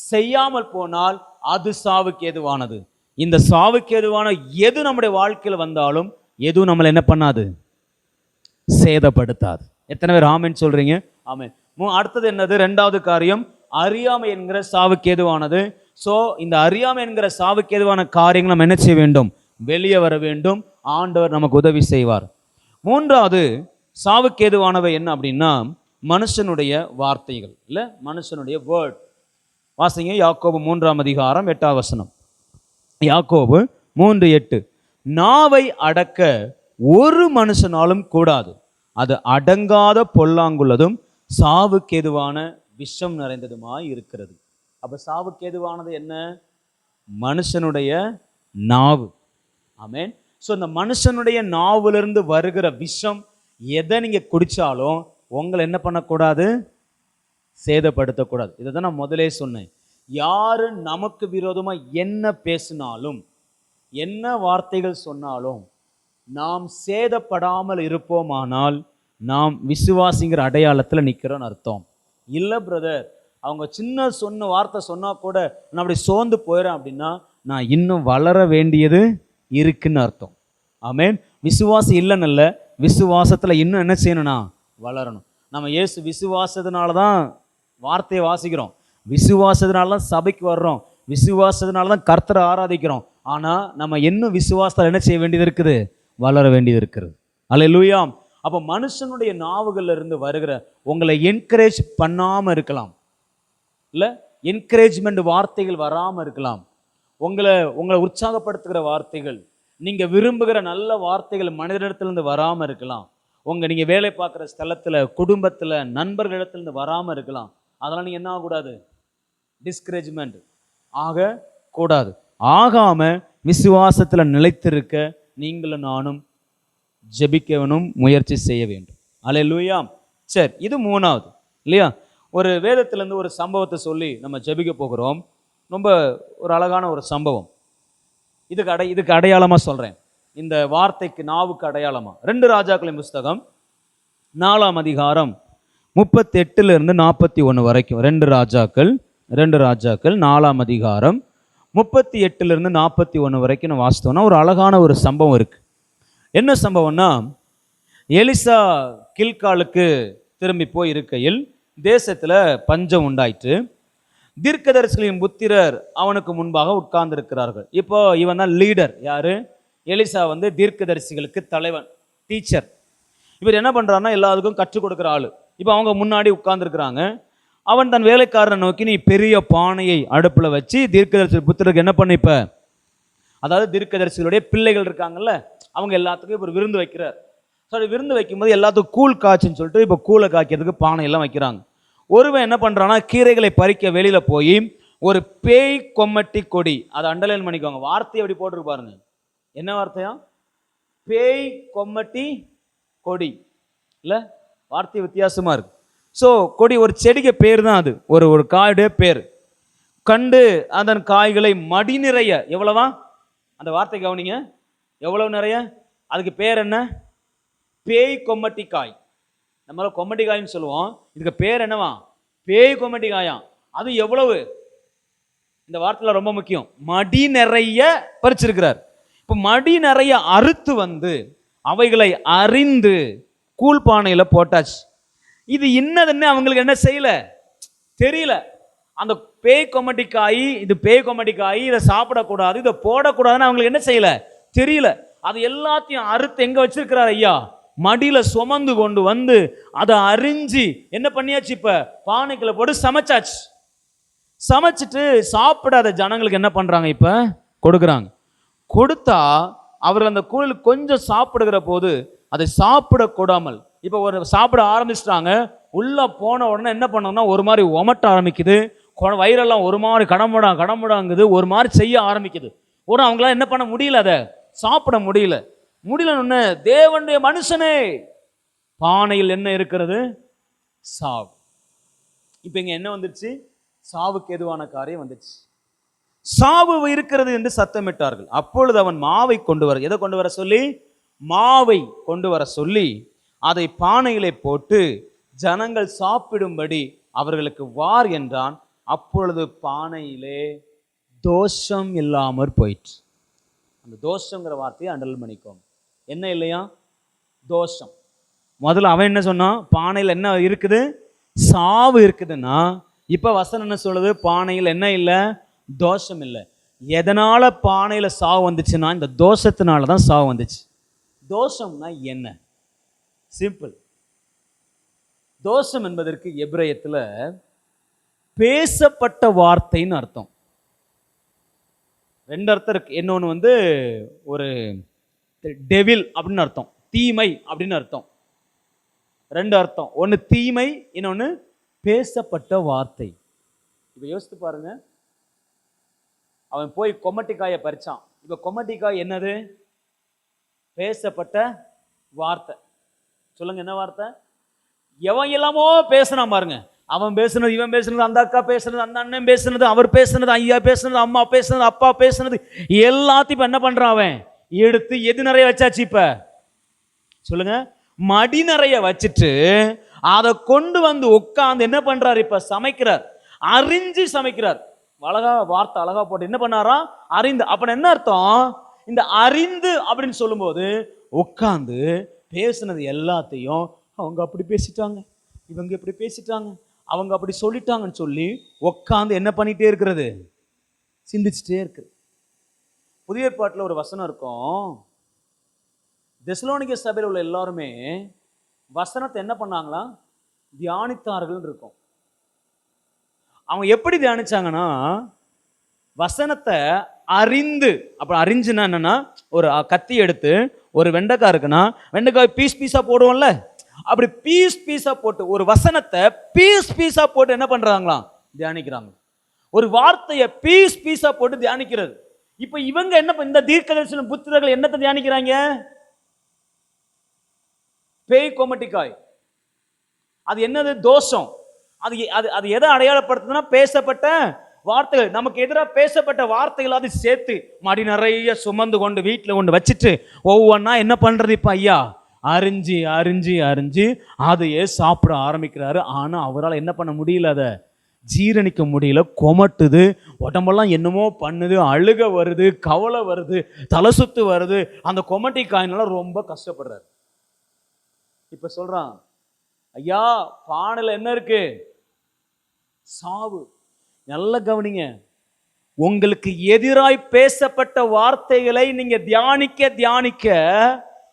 செய்யாமல் போனால் அது சாவுக்கு ஏதுவானது. இந்த சாவுக்கு ஏதுவான எது நம்முடைய வாழ்க்கையில் வந்தாலும் எதுவும் நம்மளை என்ன பண்ணாது? சேதப்படுத்தாது. எத்தனை பேர் ஆமென் சொல்றீங்க? ஆமென். அடுத்தது என்னது? ரெண்டாவது காரியம் அறியாமை என்கிற சாவுக்கு ஏதுவானது. ஸோ இந்த அறியாமை என்கிற சாவுக்கு ஏதுவான காரியங்கள் நம்ம என்ன செய்ய வேண்டும்? வெளியே வர வேண்டும். ஆண்டவர் நமக்கு உதவி செய்வார். மூன்றாவது சாவுக்கு ஏதுவானவை என்ன அப்படின்னா, மனுஷனுடைய வார்த்தைகள் இல்லை, மனுஷனுடைய வேர்ட். வாசிங்க யாக்கோபு 3:8. யாக்கோபு 3:8. நாவை அடக்க ஒரு மனுஷனாலும் கூடாது, அது அடங்காத பொல்லாங்குள்ளதும் சாவுக்கேதுவான விஷம் நிறைந்ததுமாய் இருக்கிறது. அப்ப சாவுக்கேதுவானது என்ன? மனுஷனுடைய நாவு. ஆமென். ஸோ இந்த மனுஷனுடைய நாவிலிருந்து வருகிற விஷம் எதை நீங்க குடிச்சாலும் உங்களை என்ன பண்ணக்கூடாது? சேதப்படுத்தக்கூடாது. இதை தான் நான் முதலே சொன்னேன். யாரு நமக்கு விரோதமா என்ன பேசினாலும், என்ன வார்த்தைகள் சொன்னாலும், நாம் சேதப்படாமல் இருப்போமானால் நாம் விசுவாசிங்கிற அடையாளத்தில் நிற்கிறோன்னு அர்த்தம். இல்லை பிரதர், அவங்க சின்ன சொன்ன வார்த்தை சொன்னா கூட நான் அப்படி சோர்ந்து போயிடறேன் அப்படின்னா நான் இன்னும் வளர வேண்டியது இருக்குன்னு அர்த்தம். ஆமென். விசுவாசம் இல்லைன்னு இல்லை, விசுவாசத்தில் இன்னும் என்ன செய்யணும்னா வளரணும். நம்ம இயேசு விசுவாசத்தினால தான் வார்த்தையை வாசிக்கிறோம், விசுவாசத்தினால தான் சபைக்கு வர்றோம், விசுவாசத்தினால தான் கர்த்தரை ஆராதிக்கிறோம். ஆனால் நம்ம இன்னும் விசுவாசத்தில் என்ன செய்ய வேண்டியது இருக்குது? வளர வேண்டியது இருக்கிறது. அல்லேலூயா. அப்போ மனுஷனுடைய நாவுகள்ல இருந்து வருகிற உங்களை என்கரேஜ் பண்ணாமல் இருக்கலாம், இல்லை என்கரேஜ்மெண்ட் வார்த்தைகள் வராமல் இருக்கலாம், உங்களை உற்சாகப்படுத்துகிற வார்த்தைகள், நீங்க விரும்புகிற நல்ல வார்த்தைகள் மனிதனிடத்திலிருந்து வராமல் இருக்கலாம், நீங்க வேலை பார்க்குற ஸ்தலத்தில், குடும்பத்தில், நண்பர்களிடத்திலிருந்து வராமல் இருக்கலாம். அதெல்லாம் நீங்க என்ன ஆகக்கூடாது? டிஸ்கரேஜ்மெண்ட் ஆகக்கூடாது. ஆகாம விசுவாசத்தில் நிலைத்திருக்க நீங்களும் நானும் ஜெபிக்கவனும் முயற்சி செய்ய வேண்டும். அல்லேலூயா. சரி, இது மூணாவது இல்லையா? ஒரு வேதத்திலேருந்து ஒரு சம்பவத்தை சொல்லி நம்ம ஜெபிக்க போகிறோம். ரொம்ப ஒரு அழகான ஒரு சம்பவம். இதுக்கு அடையாளமாக சொல்கிறேன், இந்த வார்த்தைக்கு நாவுக்கு அடையாளமாக. 2 ராஜாக்களின் புஸ்தகம் 4ஆம் அதிகாரம் 38 41 வரைக்கும். 2 ராஜாக்கள் 4ஆம் அதிகாரம் 38 41 வரைக்கும் நான் வாசித்தோன்னா ஒரு அழகான ஒரு சம்பவம் இருக்கு. என்ன சம்பவம்னா, எலிசா கில்காலுக்கு திரும்பி போய் இருக்கையில் தேசத்தில் பஞ்சம் உண்டாயிற்று. தீர்க்கதரிசிகளின் புத்திரர் அவனுக்கு முன்பாக உட்கார்ந்து இருக்கிறார்கள். இப்போ இவன் தான் லீடர். யாரு? எலிசா தீர்க்கதரிசிகளுக்கு தலைவன், டீச்சர். இவர் என்ன பண்றாருன்னா எல்லாத்துக்கும் கற்றுக் கொடுக்குற ஆளு. இப்போ அவங்க முன்னாடி உட்கார்ந்து இருக்கிறாங்க. அவன் தன் வேலைக்காரனை நோக்கி, நீ பெரிய பானையை அடுப்புல வச்சு தீர்க்கதரிசி புத்திரருக்கு என்ன பண்ண, இப்ப அதாவது தீர்க்கதரிசிகளுடைய பிள்ளைகள் இருக்காங்கல்ல, அவங்க எல்லாத்துக்கும் இப்போ விருந்து வைக்கிறார். ஸோ விருந்து வைக்கும்போது எல்லாத்துக்கும் கூழ் காய்ச்சுன்னு சொல்லிட்டு இப்போ கூழை காய்க்கிறதுக்கு பானையெல்லாம் வைக்கிறாங்க. ஒருவன் என்ன பண்ணுறான்னா கீரைகளை பறிக்க வெளியில் போய் ஒரு பேய் கொம்மட்டி கொடி, அதை அண்டர்லைன் பண்ணிக்கோங்க, வார்த்தையை எப்படி போட்டிருக்கு பாருங்க. என்ன வார்த்தையா? பேய் கொம்மட்டி கொடி. இல்லை, வார்த்தை வித்தியாசமாக இருக்கு. ஸோ கொடி ஒரு செடிக்கு பேர் தான், அது ஒரு காயுடைய பேர். கண்டு அதன் காய்களை மடி நிறைய, எவ்வளவா? அந்த வார்த்தை கவனிங்க, எவ்வளவு நிறைய? அதுக்கு பேர் என்ன? பேய் கொம்மட்டி காய். நம்மள கொம்மட்டி காய்ன்னு சொல்லுவோம், இதுக்கு பேர் என்னவா? பேய் கொம்மட்டி காயா. அது எவ்வளவு? இந்த வார்த்தையில ரொம்ப முக்கியம், மடி நிறைய பறிச்சிருக்கிறார். இப்போ மடி நிறைய அறுத்து அவைகளை அறிந்து கூழ்பானையில போட்டாச்சு. இது இன்னதுன்னு அவங்களுக்கு என்ன செய்யல, தெரியல. அந்த பேய் கொம்மட்டிக்காய், இது பேய் கொம்மட்டிக்காய், இதை சாப்பிடக்கூடாது, இதை போடக்கூடாதுன்னு அவங்களுக்கு என்ன செய்யல, தெரியல. அது எல்லாத்தையும் அறுத்து எங்க வச்சிருக்கிறார் ஐயா? மடியில சுமந்து கொண்டு அதை அரிஞ்சு என்ன பண்ணியாச்சு, இப்ப பானைக்குள்ள போட்டு சமைச்சாச்சு. சமைச்சிட்டு சாப்பிடாத ஜனங்களுக்கு என்ன பண்றாங்க, இப்ப கொடுக்குறாங்க. கொடுத்தா அவர்கள் அந்த கூழ் கொஞ்சம் சாப்பிடுகிற போது அதை சாப்பிடக்கூடாமல் இப்போ ஒரு சாப்பிட ஆரம்பிச்சிட்டாங்க. உள்ள போன உடனே என்ன பண்ணோம்னா ஒரு மாதிரி ஒமட்ட ஆரம்பிக்குது, வயிறெல்லாம் ஒரு மாதிரி கடமுடாங்குது, ஒரு மாதிரி செய்ய ஆரம்பிக்குது. உடனே அவங்களால என்ன பண்ண முடியல, அதை சாப்பிட முடியலன்னு தேவனுடைய மனுஷனே, பானையில் என்ன இருக்கிறது? சாவு. இப்ப இங்க என்ன வந்துருச்சு? சாவுக்கு எதுவான காரியம் வந்துச்சு. சாவு இருக்கிறது என்று சத்தமிட்டார்கள். அப்பொழுது அவன் மாவை கொண்டு வர, எதை கொண்டு வர சொல்லி? மாவை கொண்டு வர சொல்லி அதை பானையிலே போட்டு ஜனங்கள் சாப்பிடும்படி அவர்களுக்கு வார் என்றான். அப்பொழுது பானையிலே தோஷம் இல்லாமற் போயிற்று. அந்த தோஷங்கிற வார்த்தையை அண்டர்லைன் பண்ணிக்கோங்க. என்ன இல்லையா? தோஷம். முதல்ல அவன் என்ன சொன்னான்? பானையில் என்ன இருக்குது? சாவு இருக்குதுன்னா, இப்ப வசனம் என்ன சொல்லுது? பானையில் என்ன இல்லை? தோஷம் இல்லை. எதனால பானையில சாவு வந்துச்சுன்னா, இந்த தோஷத்தினால தான் சாவு வந்துச்சு. தோஷம்னா என்ன? சிம்பிள். தோஷம் என்பதற்கு எபிரேயத்துல பேசப்பட்ட வார்த்தைன்னு அர்த்தம். 2 அர்த்தம் இருக்கு. இன்னொன்று ஒரு டெவில் அப்படின்னு அர்த்தம், தீமை அப்படின்னு அர்த்தம். ரெண்டு அர்த்தம். ஒன்று தீமை, இன்னொன்று பேசப்பட்ட வார்த்தை. இப்போ யோசித்து பாருங்க, அவன் போய் கொமட்டிக்காயை பறிச்சான். இப்போ கொமட்டிக்காய் என்னது? பேசப்பட்ட வார்த்தை. சொல்லுங்க, என்ன வார்த்தை? எவன் எல்லாமோ பேசுனான் பாருங்க. அவன் பேசுனது, இவன் பேசுனது, அந்த அக்கா பேசுனது, அந்த அண்ணன் பேசுனது, அவர் பேசுனது, ஐயா பேசுனது, அம்மா பேசுனது, அப்பா பேசுனது, எல்லாத்தையும் இப்ப என்ன பண்றான்? அவன் எடுத்து எது நிறைய வச்சாச்சு? இப்ப சொல்லுங்க, மடி நிறைய வச்சுட்டு அதை கொண்டு வந்து உட்கார்ந்து என்ன பண்றாரு? இப்ப சமைக்கிறார், அறிஞ்சு சமைக்கிறார். அழகா வார்த்தை அழகா போட்டு என்ன பண்ணாரா? அறிந்து. அப்ப என்ன அர்த்தம்? இந்த அறிந்து அப்படின்னு சொல்லும்போது உட்கார்ந்து பேசுனது எல்லாத்தையும் அவங்க அப்படி பேசிட்டாங்க, இவங்க இப்படி பேசிட்டாங்க, அவங்க அப்படி சொல்லிட்டாங்கன்னு சொல்லி உட்காந்து என்ன பண்ணிட்டே இருக்கிறது? சிந்திச்சுட்டே இருக்கு. புதிய ஏற்பாட்டில் ஒரு வசனம் இருக்கும். தெசலோனிக்கே சபையில் உள்ள எல்லாருமே வசனத்தை என்ன பண்ணாங்களா? தியானித்தார்கள் இருக்கும். அவங்க எப்படி தியானிச்சாங்கன்னா, வசனத்தை அறிந்து. அப்ப அறிஞ்சுன்னா என்னன்னா, ஒரு கத்தி எடுத்து ஒரு வெண்டைக்காய் இருக்குன்னா வெண்டைக்காய் பீஸ் பீஸா போடுவோம்ல, அப்படி பீஸ் பீஸா போட்டு ஒரு வசனத்தை பீஸ் பீஸா போட்டு என்ன பண்றாங்களாம்? தியானிக்கிறாங்க. ஒரு வார்த்தையை பீஸ் பீஸா போட்டு தியானிக்கிறது. இப்ப இவங்க என்ன, இந்த தீர்க்கதரிசன புத்திரர்கள் என்னத்தை தியானிக்கிறாங்க? பேய் கொமட்டிக்காய். அது என்னது? தோஷம். அது அது அது எதை அடையாளப்படுத்துதுன்னா, பேசப்பட்ட வார்த்தைகள். நமக்கு எதிராக பேசப்பட்ட வார்த்தைகள் அது சேர்த்து மடி நிறைய சுமந்து கொண்டு வீட்டில் கொண்டு வச்சுட்டு ஒவ்வொன்றா என்ன பண்றது? இப்ப ஐயா அறிஞ்சு அறிஞ்சு அறிஞ்சு அதையே சாப்பிட ஆரம்பிக்கிறாரு. ஆனா அவரால் என்ன பண்ண முடியல? அதை ஜீரணிக்க முடியல. கொமட்டுது, உடம்பெல்லாம் என்னமோ பண்ணுது, அழுக வருது, கவலை வருது, தலை சுத்து வருது. அந்த கொமட்டி காயினால ரொம்ப கஷ்டப்படுறாரு. இப்ப சொல்றான், ஐயா பானையில் என்ன இருக்கு? சாவு. நல்ல கவனிங்க, உங்களுக்கு எதிராய் பேசப்பட்ட வார்த்தைகளை நீங்க தியானிக்க தியானிக்க,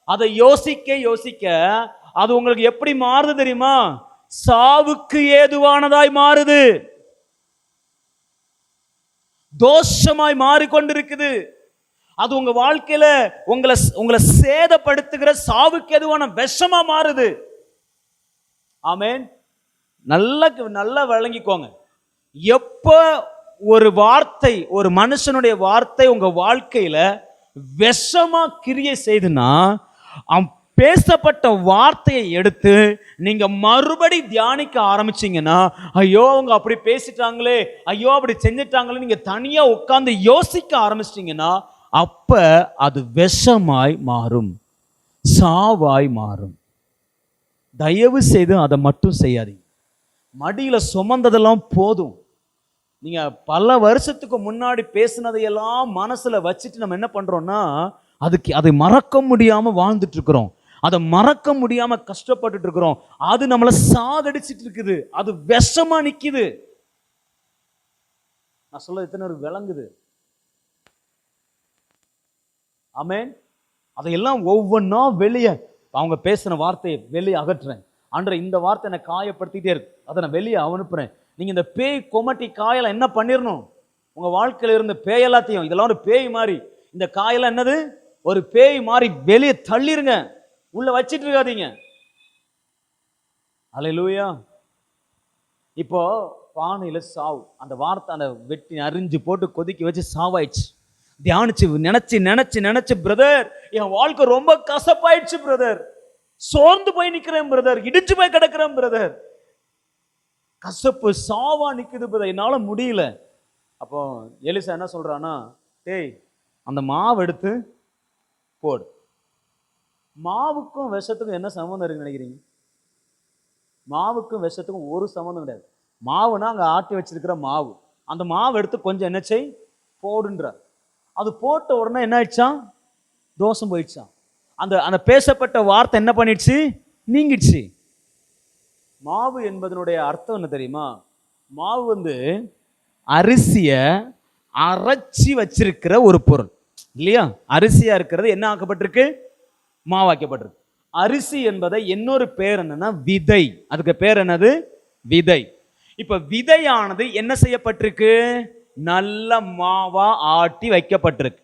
அதை யோசிக்க யோசிக்க, அது உங்களுக்கு எப்படி மாறுது தெரியுமா? சாவுக்கு ஏதுவானதாய் மாறுது, தோஷமாய் மாறிக்கொண்டிருக்குது. அது உங்க வாழ்க்கையில உங்களை சேதப்படுத்துகிற சாவுக்கு எதுவான விஷமா மாறுது. ஆமென். நல்லா விளங்கிக்கோங்க. எப்ப ஒரு வார்த்தை, ஒரு மனுஷனுடைய வார்த்தை உங்க வாழ்க்கையில விஷமா கிரியை செய்துன்னா, பேசப்பட்ட வார்த்தையை எடுத்து நீங்க மறுபடி தியானிக்க ஆரம்பிச்சீங்கன்னா, ஐயோ அவங்க அப்படி பேசிட்டாங்களே, ஐயோ அப்படி செஞ்சிட்டாங்களே, நீங்க தனியா உட்கார்ந்து யோசிக்க ஆரம்பிச்சிட்டீங்கன்னா, அப்ப அது விஷமாய் மாறும், சாவாய் மாறும். தயவு செய்து அதை மட்டும் செய்யாதீங்க. மடியில சுமந்ததெல்லாம் போதும். நீங்க பல வருஷத்துக்கு முன்னாடி பேசினதையெல்லாம் மனசுல வச்சுட்டு நம்ம என்ன பண்றோம்னா, அதை மறக்க முடியாம வாழ்ந்துட்டு இருக்கிறோம், அதை மறக்க முடியாம கஷ்டப்பட்டுட்டு இருக்கிறோம். அது நம்மளை சாகடிச்சிட்டு இருக்குது, அது விஷமா நிக்குது. நான் சொல்ல எத்தனை ஒரு விளங்குது? ஆமென். அதையெல்லாம் ஒவ்வொன்றா வெளியே, அவங்க பேசின வார்த்தையை வெளியே அகற்றுறேன். அன்ற இந்த வார்த்தை என்னை காயப்படுத்திட்டே இருக்கு, அதை நான் வெளியே அனுப்புறேன். நீங்க இந்த பேய் கொமட்டி காயெல்லாம் என்ன பண்ணிடணும்? உங்க வாழ்க்கையில இருந்த பேய் எல்லாத்தையும், இதெல்லாம் ஒரு பேய் மாதிரி, இந்த காயெல்லாம் என்னது? ஒரு பேய் மாதிரி வெளியே தள்ளிருங்க, உள்ள வச்சிட்டு இருக்காதீங்க. அல்லேலூயா. இப்போ பானையில சாவு, அந்த வார்த்தை அந்த வெட்டி அரிஞ்சு போட்டு கொதிக்க வச்சு சாவாயிடுச்சு. தியானிச்சு நினைச்சு நினைச்சு நினைச்சு, பிரதர் என் வாழ்க்கை ரொம்ப கசப்பாயிடுச்சு பிரதர், சோர்ந்து போய் நிக்கிறேன் பிரதர், இடிச்சு போய் கிடக்கிறேன் பிரதர், கசப்பு சாவா நிக்குது பிரதர், என்னால முடியல. அப்போ எலிசா என்ன சொல்றானா, டேய் அந்த மாவு எடுத்து போடு. மாவுக்கும் விஷத்துக்கும் என்ன சம்பந்தம் இருக்குன்னு நினைக்கிறீங்க? மாவுக்கும் விஷத்துக்கும் ஒரு சம்பந்தம் கிடையாது. மாவுனா அங்கே ஆட்டி வச்சிருக்கிற மாவு, அந்த மாவு எடுத்து கொஞ்சம் என்ன செய், போடுன்றார். அது போட்ட உடனே என்ன ஆயிடுச்சான்? தோஷம் போயிடுச்சான். அந்த அந்த பேசப்பட்ட வார்த்தை என்ன பண்ணிடுச்சு? நீங்கிடுச்சு. மாவு என்பதனுடைய அர்த்தம் என்ன தெரியுமா? மாவு வந்து அரிசிய அரைச்சி வச்சிருக்கிற ஒரு பொருள் இல்லையா? அரிசியா இருக்கிறது என்ன ஆக்கப்பட்டிருக்கு? மாவாக்கப்பட்டிருக்கு. அரிசி என்பதை இன்னொரு பேர் என்னன்னா விதை. அதுக்கு பேர் என்னது? விதை. இப்ப விதையானது என்ன செய்யப்பட்டிருக்கு? நல்ல மாவா ஆட்டி வைக்கப்பட்டிருக்கு.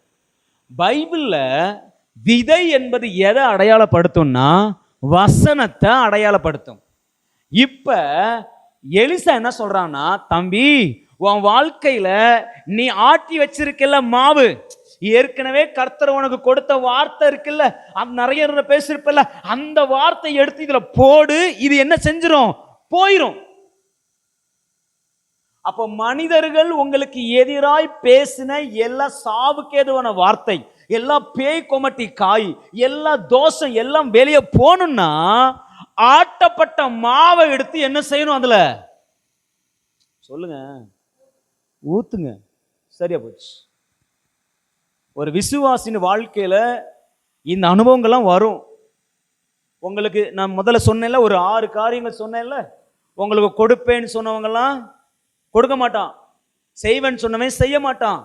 பைபிள்ல விதை என்பது எதை அடையாளப்படுத்தும்னா, வசனத்தை அடையாளப்படுத்தும். இப்ப எலிசா என்ன சொல்றான்னா, தம்பி உன் வாழ்க்கையில நீ ஆட்டி வச்சிருக்கல மாவு, ஏற்கனவே கர்த்தர் உனக்கு கொடுத்த வார்த்தை இருக்குல்ல, அது நிறைய பேசிருப்பல, அந்த வார்த்தை எடுத்து இதுல போடு, இது என்ன செஞ்சிரும், போயிரும். அப்ப மனிதர்கள் உங்களுக்கு எதிராய் பேசின எல்லா சாவுக்கேதுவான வார்த்தை, எல்லா பேய் கொமட்டி காய், எல்லா தோஷம் எல்லாம் வெளியே போகணும்னா ஆட்டப்பட்ட மாவை எடுத்து என்ன செய்யணும், அதுல சொல்லுங்க, ஊத்துங்க, சரியா போச்சு. ஒரு விசுவாசின் வாழ்க்கையில இந்த அனுபவங்கள்லாம் வரும். உங்களுக்கு நான் முதல்ல சொன்னேன்ல, ஒரு 6 காரியங்கள் சொன்னேன்ல, உங்களுக்கு கொடுப்பேன்னு சொன்னவங்கலாம் கொடுக்க மாட்டான், செய்வேன்னு சொன்னவன் செய்ய மாட்டான்,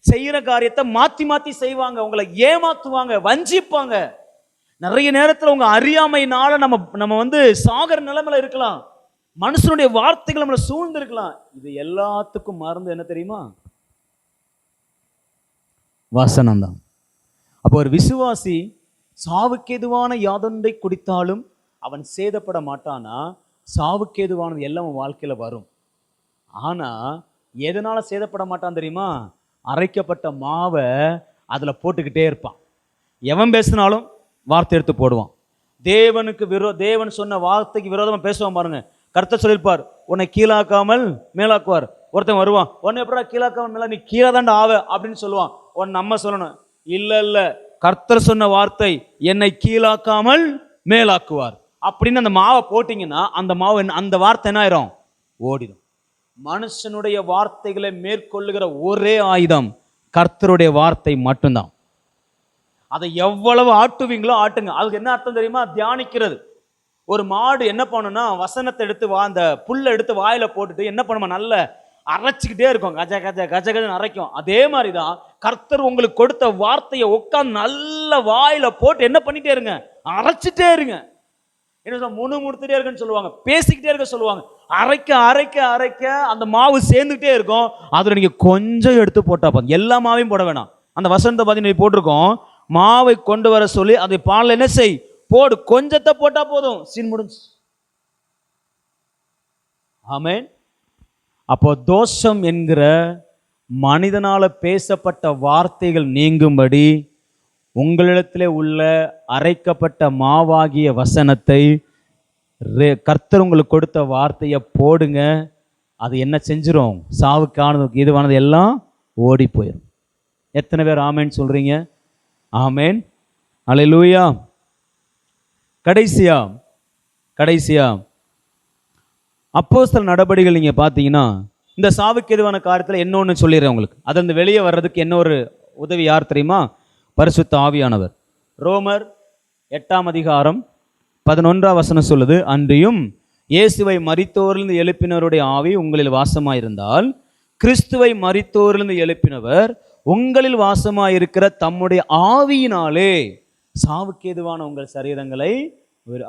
செய்யற காரியத்தை மாத்தி மாத்தி செய்வாங்க, உங்களை ஏமாத்துவாங்க, வஞ்சிப்பாங்க. நிறைய நேரத்தில் உங்க அறியாமையினால நம்ம வந்து சாகர நிலைமையில இருக்கலாம், மனுஷனுடைய வார்த்தைகள் நம்மளை சூழ்ந்து இருக்கலாம். இது எல்லாத்துக்கும் மருந்து என்ன தெரியுமா, வசனம் தான். அப்போ ஒரு விசுவாசி சாவுக்கேதுவான யாதொன்றை குடித்தாலும் அவன் சேதப்பட மாட்டானா, சாவுக்கேதுவானது எல்லாம் அவன் வாழ்க்கையில வரும். ஆனா எதனால சேதப்பட மாட்டான் தெரியுமா, அரைக்கப்பட்ட மாவை அதுல போட்டுக்கிட்டே இருப்பான். எவன் பேசினாலும் வார்த்தை எடுத்து போடுவான். தேவன் சொன்ன வார்த்தைக்கு விரோதமா பேசுவான் பாருங்க. கர்த்தர் சொல்லியிருப்பார், உன்னை கீழாக்காமல் மேலாக்குவார். ஒருத்தன் வருவான், உன்னை எப்படா கீழாக்காமல் மேலா, நீ கீழே தாண்டா ஆவ அப்படின்னு சொல்லுவான். உன் நம்ம சொல்லணும், இல்ல கர்த்தர் சொன்ன வார்த்தை என்னை கீழாக்காமல் மேலாக்குவார் அப்படின்னு அந்த மாவை போட்டீங்கன்னா அந்த மாவு அந்த வார்த்தை என்ன ஆயிரும், ஓடிடும். மனுஷனுடைய வார்த்தைகளை மேற்கொள்ளுகிற ஒரே ஆயுதம் கர்த்தருடைய வார்த்தை மட்டும்தான். அதை எவ்வளவு ஆட்டுவீங்களோ ஆட்டுங்க. அதுக்கு என்ன அர்த்தம் தெரியுமா, தியானிக்கிறது. ஒரு மாடு என்ன பண்ணுன்னா, வசனத்தை எடுத்து அந்த புல்லை எடுத்து வாயில போட்டுட்டு என்ன பண்ணுமா, நல்ல அரைச்சிக்கிட்டே இருக்கும், கஜ கஜ கஜ கஜன்னு அரைக்கும். அதே மாதிரிதான் கர்த்தர் உங்களுக்கு கொடுத்த வார்த்தையை உட்காந்து நல்ல வாயில போட்டு என்ன பண்ணிட்டே இருங்க, அரைச்சிட்டே இருங்க. என்ன முணுமுணுத்துட்டே இருக்குன்னு சொல்லுவாங்க, பேசிக்கிட்டே இருக்க சொல்லுவாங்க. அரைக்க அரைக்க அரைக்க அந்த மாவு சேர்ந்துக்கிட்டே இருக்கும். அதில் நீங்க கொஞ்சம் எடுத்து போட்டா போதும், எல்லா மாவையும் போட வேணாம். அந்த வசனத்தை பார்த்தீங்கன்னா போட்டிருக்கோம், மாவை கொண்டு வர சொல்லி அதை பாலில் என்ன செய், போடு, கொஞ்சத்தை போட்டா போதும், சீன் முடிஞ்சு. ஆமென். அப்போ தோஷம் என்கிற மனிதனால பேசப்பட்ட வார்த்தைகள் நீங்கும்படி உங்களிடத்திலே உள்ள அரைக்கப்பட்ட மாவாகிய வசனத்தை, கர்த்தர் உங்களுக்கு கொடுத்த வார்த்தையை போடுங்க. அது என்ன செஞ்சிரும், சாவுக்கானது இதுவானது எல்லாம் ஓடி போயிடும். எத்தனை பேர் ஆமேன் சொல்றீங்க? ஆமேன், அல்லேலூயா. கடைசியா அப்போஸ்தலர் நடபடிகள் நீங்க பார்த்தீங்கன்னா, இந்த சாவுக்கு எதுவான காரியத்தில் இன்னொன்று சொல்லிடுறேன் உங்களுக்கு. அது அந்த வெளியே வர்றதுக்கு என்ன ஒரு உதவி யார் தெரியுமா, பரிசுத்த ஆவியானவர். ரோமர் 8ஆம் அதிகாரம் 11ஆம் வசனம் சொல்லுது, அன்றியும் இயேசுவை மரித்தோரிலிருந்து எழுப்பினவருடைய ஆவி உங்களில் வாசமாயிருந்தால், கிறிஸ்துவை மரித்தோரிலிருந்து எழுப்பினவர் உங்களில் வாசமாயிருக்கிற தம்முடைய ஆவியினாலே சாவுக்கேதுவான உங்கள் சரீரங்களை,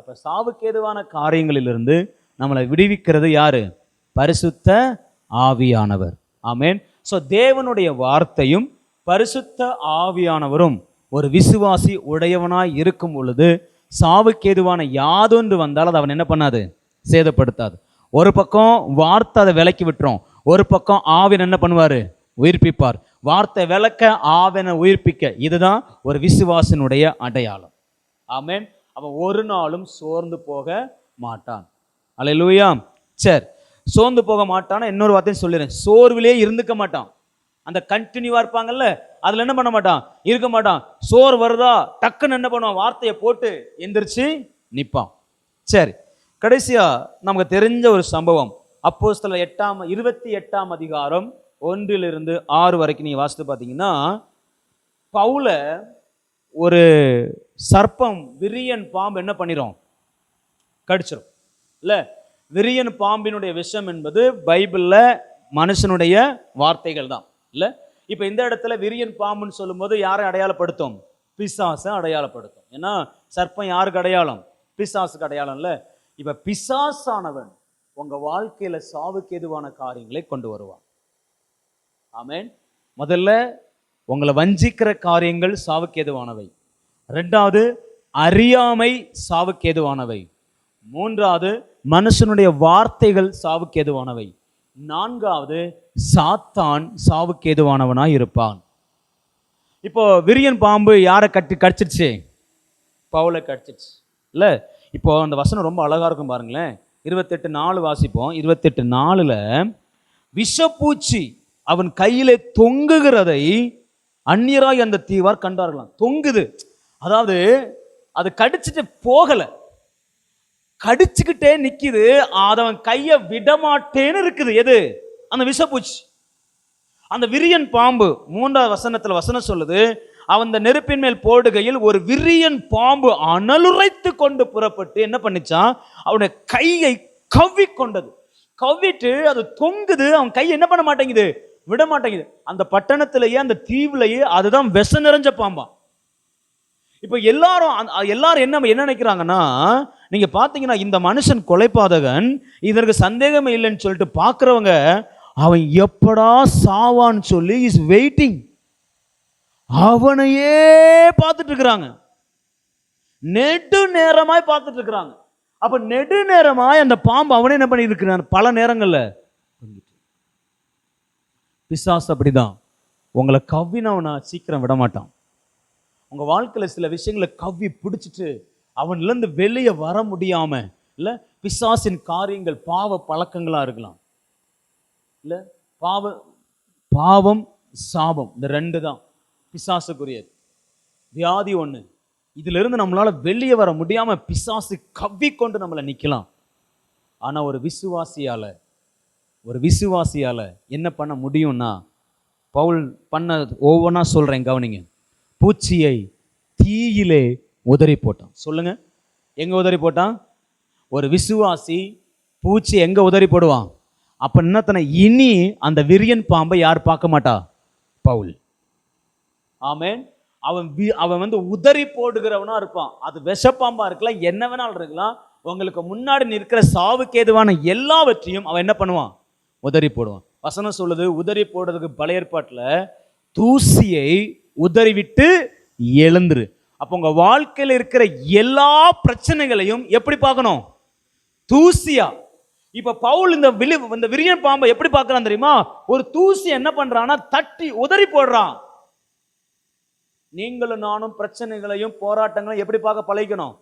அப்ப சாவுக்கேதுவான காரியங்களிலிருந்து நம்மளை விடுவிக்கிறது யாரு, பரிசுத்த ஆவியானவர். ஆமென். சோ தேவனுடைய வார்த்தையும் பரிசுத்த ஆவியானவரும் ஒரு விசுவாசி உடையவனாய் இருக்கும் பொழுது சாவுக்கேதுவான யாதொன்று வந்தால் அது அவன் என்ன பண்ணாது, சேதப்படுத்தாது. ஒரு பக்கம் வார்த்தை அதை விலக்கி விட்டுரும், ஒரு பக்கம் ஆவியன் என்ன பண்ணுவாரு, உயிர்ப்பிப்பார். வார்த்தை விளக்க, ஆவியனை உயிர்ப்பிக்க. இதுதான் ஒரு விசுவாசனுடைய அடையாளம். ஆமென். அவன் ஒரு நாளும் சோர்ந்து போக மாட்டான். அல்லேலூயா. சரி, சோர்ந்து போக மாட்டான். இன்னொரு வார்த்தையும் சொல்லிடுறேன், சோர்விலே இருந்துக்க மாட்டான். அந்த கண்டினியூவா இருப்பாங்கல்ல, அதுல என்ன பண்ண மாட்டான், இருக்க மாட்டான். சோர் வருதா டக்குன்னு என்ன பண்ணுவான், வார்த்தையை போட்டு எந்திரிச்சு நிற்பான். சரி, கடைசியா நமக்கு தெரிஞ்ச ஒரு சம்பவம், அப்போஸ்தலர் 28ஆம் அதிகாரம் 1-6 வரைக்கும் நீங்க வாசித்து பார்த்தீங்கன்னா, பவுல ஒரு சர்ப்பம், விரியன் பாம்பு என்ன பண்ணிரும், கடிச்சிரும் இல்ல. விரியன் பாம்பினுடைய விஷம் என்பது பைபிள்ல மனுஷனுடைய வார்த்தைகள் தான் இல்ல. இப்ப இந்த இடத்துல விரியன் பாம்புன்னு சொல்லும்போது யாரை அடையாளப்படுத்தும், பிசாசை அடையாளப்படுத்தும். ஏன்னா சர்ப்பம் யாருக்கு அடையாளம், பிசாசுக்கு அடையாளம் இல்ல. இப்ப பிசாசானவன் உங்க வாழ்க்கையில சாவுக்கு எதுவான காரியங்களை கொண்டு வருவான். ஆமென். முதல்ல உங்களை வஞ்சிக்கிற காரியங்கள் சாவுக்கு எதுவானவை. ரெண்டாவது, அறியாமை சாவுக்கேதுவானவை. மூன்றாவது, மனுஷனுடைய வார்த்தைகள் சாவுக்கேதுவானவை. நான்காவது, சாத்தான் சாவுக்கேதுவானவனாய் இருப்பான். இப்போ விரியன் பாம்பு யாரை கடிச்சிருச்சு? பவுலை கடிச்சிருச்சு இல்ல. இப்போ அந்த வசனம் ரொம்ப அழகா இருக்கும் பாருங்களேன். 28:4 வாசிப்போம். 28:4 விஷப்பூச்சி அவன் கையிலே தொங்குகிறதை அந்நியராய் அந்த தீவார் கண்டார்களாம். தொங்குது, அதாவது அது கடிச்சிட்டு போகல, கடிச்சுக்கிட்டே நிக்குது. அவன் கையை விடமாட்டேன்னு இருக்குது. எது? அந்த விஷப்பூச்சி. அந்த விரியன் பாம்பு 3வது வசனத்துல வசனம் சொல்லுது, அவன் அந்த நெருப்பின் மேல் போடுகையில் ஒரு விரியன் பாம்பு அனலுரைத்து கொண்டு புறப்பட்டு என்ன பண்ணிச்சான்? அவனுடைய கையை கவ்வி கொண்டது. கவ்விட்டு அது தொங்குது. அவன் கை என்ன பண்ண மாட்டேங்குது? விட மாட்டேங்குது. அந்த பட்டணத்திலேயே அந்த தீவுலையே அதுதான் விஷ நிறைஞ்ச பாம்பா. இப்ப எல்லாரும் என்ன நினைக்கிறாங்கன்னா, நீங்க பாத்தீங்கன்னா இந்த மனுஷன் கொலைபாதகன், இதற்கு சந்தேகமே இல்லைன்னு சொல்லிட்டு பாக்குறவங்க அவன் எப்படா சாவான்னு சொல்லி இஸ் வெயிட்டிங், அவனையே பார்த்துட்டு இருக்கிறாங்க. நெடு நேரமாய் பார்த்துட்டு இருக்கிறாங்க. அப்ப நெடு நேரமாய் அந்த பாம்பு அவனே என்ன பண்ணி இருக்கிறான்? பல நேரங்கள்ல பிசாசு அப்படிதான் உங்களை கவ்வினவனா சீக்கிரம் விட மாட்டான். உங்க வாழ்க்கையில சில விஷயங்களை கவ்வி பிடிச்சிட்டு அவன்ல இருந்து வெளியே வர முடியாம இல்ல, பிசாசின் காரியங்கள் பாவ பழக்கங்களா இருக்கலாம் இல்ல. பாவம் சாபம் இந்த 2 தான் பிசாசுக்குரியது. வியாதி ஒண்ணு. இதுல இருந்து நம்மளால வெளியே வர முடியாம பிசாசு கவ்வி கொண்டு நம்மளை நிக்கலாம். ஆனா ஒரு விசுவாசியால என்ன பண்ண முடியும்னா, பவுல் பண்ண ஒவ்வொன்றா சொல்றேன் கவனிங்க. பூச்சியை தீயிலே உதறி போட்டான். சொல்லுங்க, எங்க உதறி போட்டான்? ஒரு விசுவாசி பூச்சி எங்க உதறி போடுவான்? அப்ப என்னத்தனை இனி அந்த விரியன் பாம்பை யார் பார்க்க மாட்டா? பவுல். ஆமென். அவன் உதறி போடுகிறவனா இருப்பான். அது விஷப்பாம்பா இருக்கலாம், என்ன வேணாலும் இருக்கலாம். உங்களுக்கு முன்னாடி நிற்கிற சாவுக்கு ஏதுவான எல்லாவற்றையும் அவன் என்ன பண்ணுவான்? உதறி போடுவான். வசனம் சொல்லுது, உதறி போடுறதுக்கு பழைய ஏற்பாட்டுல தூசியை உதறி விட்டு எழுந்துரு. அப்ப உங்க வாழ்க்கையில் இருக்கிற எல்லா பிரச்சனைகளையும் எப்படி பார்க்கணும்? தூசியா. இப்ப பவுல் இந்த விரியன் பாம்பை எப்படி பார்க்கறான் தெரியுமா? ஒரு தூசி என்ன பண்றான்னா தட்டி உதறி போடுறான். நீங்களும் நானும் பிரச்சனைகளையும் போராட்டங்களையும் எப்படி பார்க்க பழகிக்கணும்?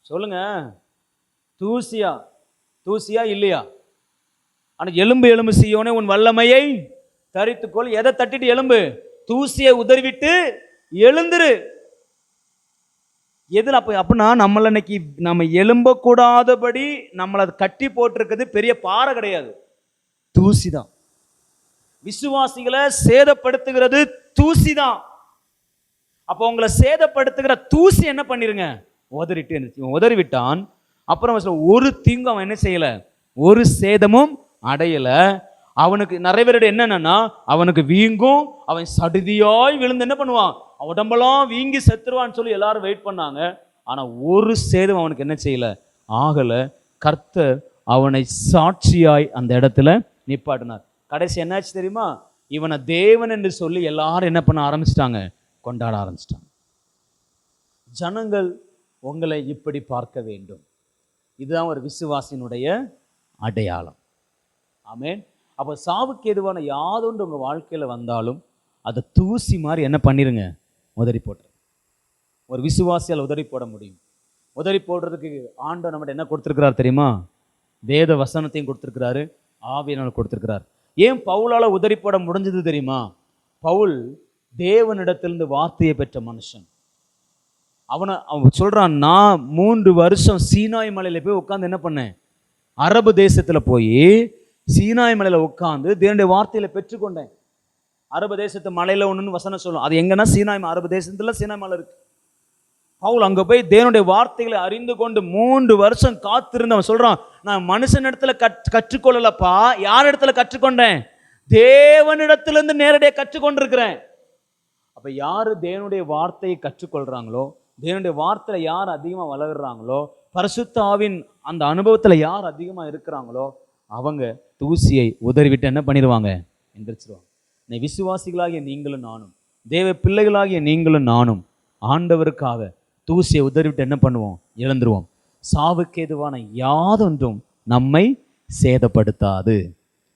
சொல்லுங்க, தூசியா இல்லையா? ஆனா எலும்பு சீயோனே உன் வல்லமையை தரித்துக்கொள். எதை தட்டிட்டு எலும்பு? தூசியை உதறிவிட்டு எழுந்துரு. எதுல அப்படின்னா நம்ம எலும்ப கூடாதபடி நம்மளை கட்டி போட்டிருக்கிறது பெரிய பாறை கிடையாது, தூசி தான். விசுவாசிகளை சேதப்படுத்துகிறது தூசி தான். அப்போ உங்களை சேதப்படுத்துகிற தூசி என்ன பண்ணிருங்க? உதறிவிட்டான். அப்புறம் ஒரு தீங்கு அவன் என்ன செய்யல, ஒரு சேதமும் அடையல. அவனுக்கு நிறைய பேரோட என்னன்னா, அவனுக்கு வீங்கும், அவன் சடுதியாய் விழுந்து என்ன பண்ணுவான், உடம்பெல்லாம் வீங்கி செத்துருவான்னு சொல்லி எல்லாரும் வெயிட் பண்ணாங்க. ஆனா ஒரு சேதம் அவனுக்கு என்ன செய்யல, ஆகல. கர்த்தர் அவனை சாட்சியாய் அந்த இடத்துல நிப்பாட்டினார். கடைசி என்னாச்சு தெரியுமா? இவனை தேவன் என்று சொல்லி எல்லாரும் என்ன பண்ண ஆரம்பிச்சிட்டாங்க? கொண்டாட ஆரம்பிச்சிட்டாங்க. ஜனங்கள் உங்களை இப்படி பார்க்க வேண்டும். இதுதான் ஒரு விசுவாசினுடைய அடையாளம். ஆமென். அப்போ சாவுக்கு எதுவான யாதொன்று உங்க வாழ்க்கையில வந்தாலும் அதை தூசி மாதிரி என்ன பண்ணிருங்க? உதறி போட்டு. ஒரு விசுவாசியால் உதறி போட முடியும். உதறி போடுறதுக்கு ஆண்டவர் நம்மகிட்ட என்ன கொடுத்திருக்கிறார் தெரியுமா? வேத வசனத்தையும் கொடுத்திருக்கிறாரு, ஆவியானவரை கொடுத்திருக்கிறார். ஏன் பவுலால உதறி போட முடிஞ்சது தெரியுமா? பவுல் தேவனிடத்திலிருந்து வார்த்தையை பெற்ற மனுஷன். அவன் சொல்றான், நான் 3 வருஷம் சீனாய் மலையில போய் உட்கார்ந்து என்ன பண்ணேன்? அரபு தேசத்துல போய் சீனாய் மலையில உட்கார்ந்து தேவனுடைய வார்த்தையில பெற்றுக்கொண்டேன். அரபு தேசத்து மலையில ஒண்ணுன்னு வசனம் சொல்லும். அது எங்கன்னா சீனாய், அரபு தேசத்துல சீனாய் மலை இருக்கு. பவுல் அங்க போய் தேவனுடைய வார்த்தைகளை அறிந்து கொண்டு 3 வருஷம் காத்திருந்து அவன் சொல்றான், நான் மனுஷன் இடத்துல கற்றுக்கொள்ளலப்பா. யார் இடத்துல கற்றுக்கொண்டேன்? தேவனிடத்திலிருந்து நேரடியாக கற்றுக்கொண்டிருக்கிறேன். அப்ப யாரு தேவனுடைய வார்த்தையை கற்றுக்கொள்றாங்களோ, தேவனுடைய வார்த்தையில யார் அதிகமா வளர்றாங்களோ, பரிசுத்த ஆவியின் அந்த அனுபவத்துல யார் அதிகமா இருக்கிறாங்களோ, அவங்க தூசியை உதறிவிட்டு என்ன பண்ணிடுவாங்க? எந்திரிச்சிருவாங்க. விசுவாசிகளாகிய நீங்களும் நானும், தேவ பிள்ளைகளாகிய நீங்களும் நானும் ஆண்டவருக்காக தூசியை உதறிவிட்டு என்ன பண்ணுவோம்? இழந்துருவோம். சாவுக்கு ஏதுவான யாதொன்றும் நம்மை சேதப்படுத்தாது.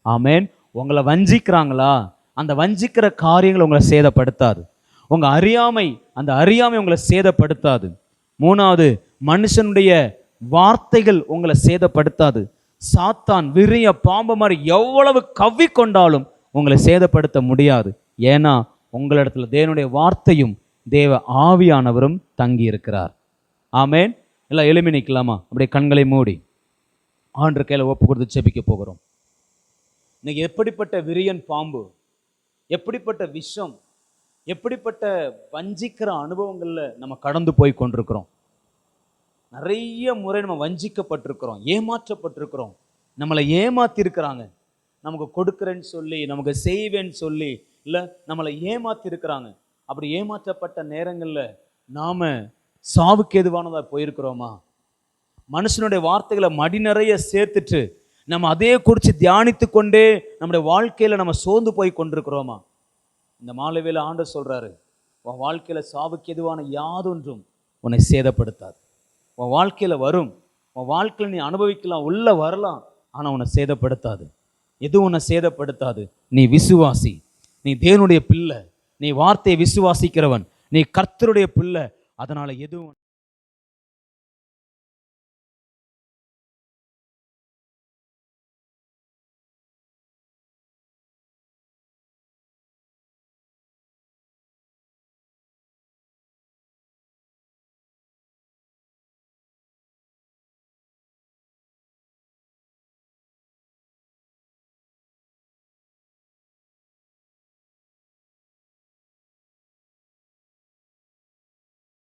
ஆமென். உங்களை வஞ்சிக்கிறாங்களா? அந்த வஞ்சிக்கிற காரியங்கள் உங்களை சேதப்படுத்தாது. உங்க அறியாமை, அந்த அறியாமை உங்களை சேதப்படுத்தாது. மூணாவது, மனுஷனுடைய வார்த்தைகள் உங்களை சேதப்படுத்தாது. சாத்தான் விரிய பாம்பு மாதிரி எவ்வளவு கவ்வி கொண்டாலும் உங்களை சேதப்படுத்த முடியாது. ஏன்னா உங்களிடத்துல தேவனுடைய வார்த்தையும் தேவ ஆவியானவரும் தங்கி இருக்கிறார். ஆமென். எல்லாம் எழுமி நிற்கலாமா? அப்படியே கண்களை மூடி ஆண்டவர் கையில ஒப்பு கொடுத்து செபிக்க போகிறோம். இன்னைக்கு எப்படிப்பட்ட விரியன் பாம்பு, எப்படிப்பட்ட விஷம், எப்படிப்பட்ட வஞ்சிக்கிற அனுபவங்கள்ல நம்ம கடந்து போய் கொண்டிருக்கிறோம். நிறைய முறை நம்ம வஞ்சிக்கப்பட்டிருக்கிறோம், ஏமாற்றப்பட்டிருக்கிறோம். நம்மளை ஏமாத்தி இருக்கிறாங்க. நமக்கு கொடுக்குறேன்னு சொல்லி, நமக்கு செய்வேன்னு சொல்லி, இல்லை நம்மளை ஏமாத்தி இருக்கிறாங்க. அப்படி ஏமாற்றப்பட்ட நேரங்கள்ல நாம சாவுக்கு எதுவானதா போயிருக்கிறோமா? மனுஷனுடைய வார்த்தைகளை மடி நிறைய சேர்த்துட்டு நம்ம அதே குறித்து தியானித்து கொண்டே நம்முடைய வாழ்க்கையில நம்ம சோர்ந்து போய் கொண்டிருக்கிறோமா? இந்த மாலைவேளை ஆண்டவர் சொல்றாரு, உன் வாழ்க்கையில சாவுக்கு எதுவான யாதொன்றும் உன்னை சேதப்படுத்தாது. உன் வாழ்க்கையில வரும், உன் வாழ்க்கையில நீ அனுபவிக்கலாம், உள்ள வரலாம், ஆனா உன்னை சேதப்படுத்தாது. எதுவும் உன்னை சேதப்படுத்தாது. நீ விசுவாசி, நீ தேவனுடைய பிள்ளை, நீ வார்த்தையை விசுவாசிக்கிறவன், நீ கர்த்தருடைய பிள்ளை. அதனால எதுவும்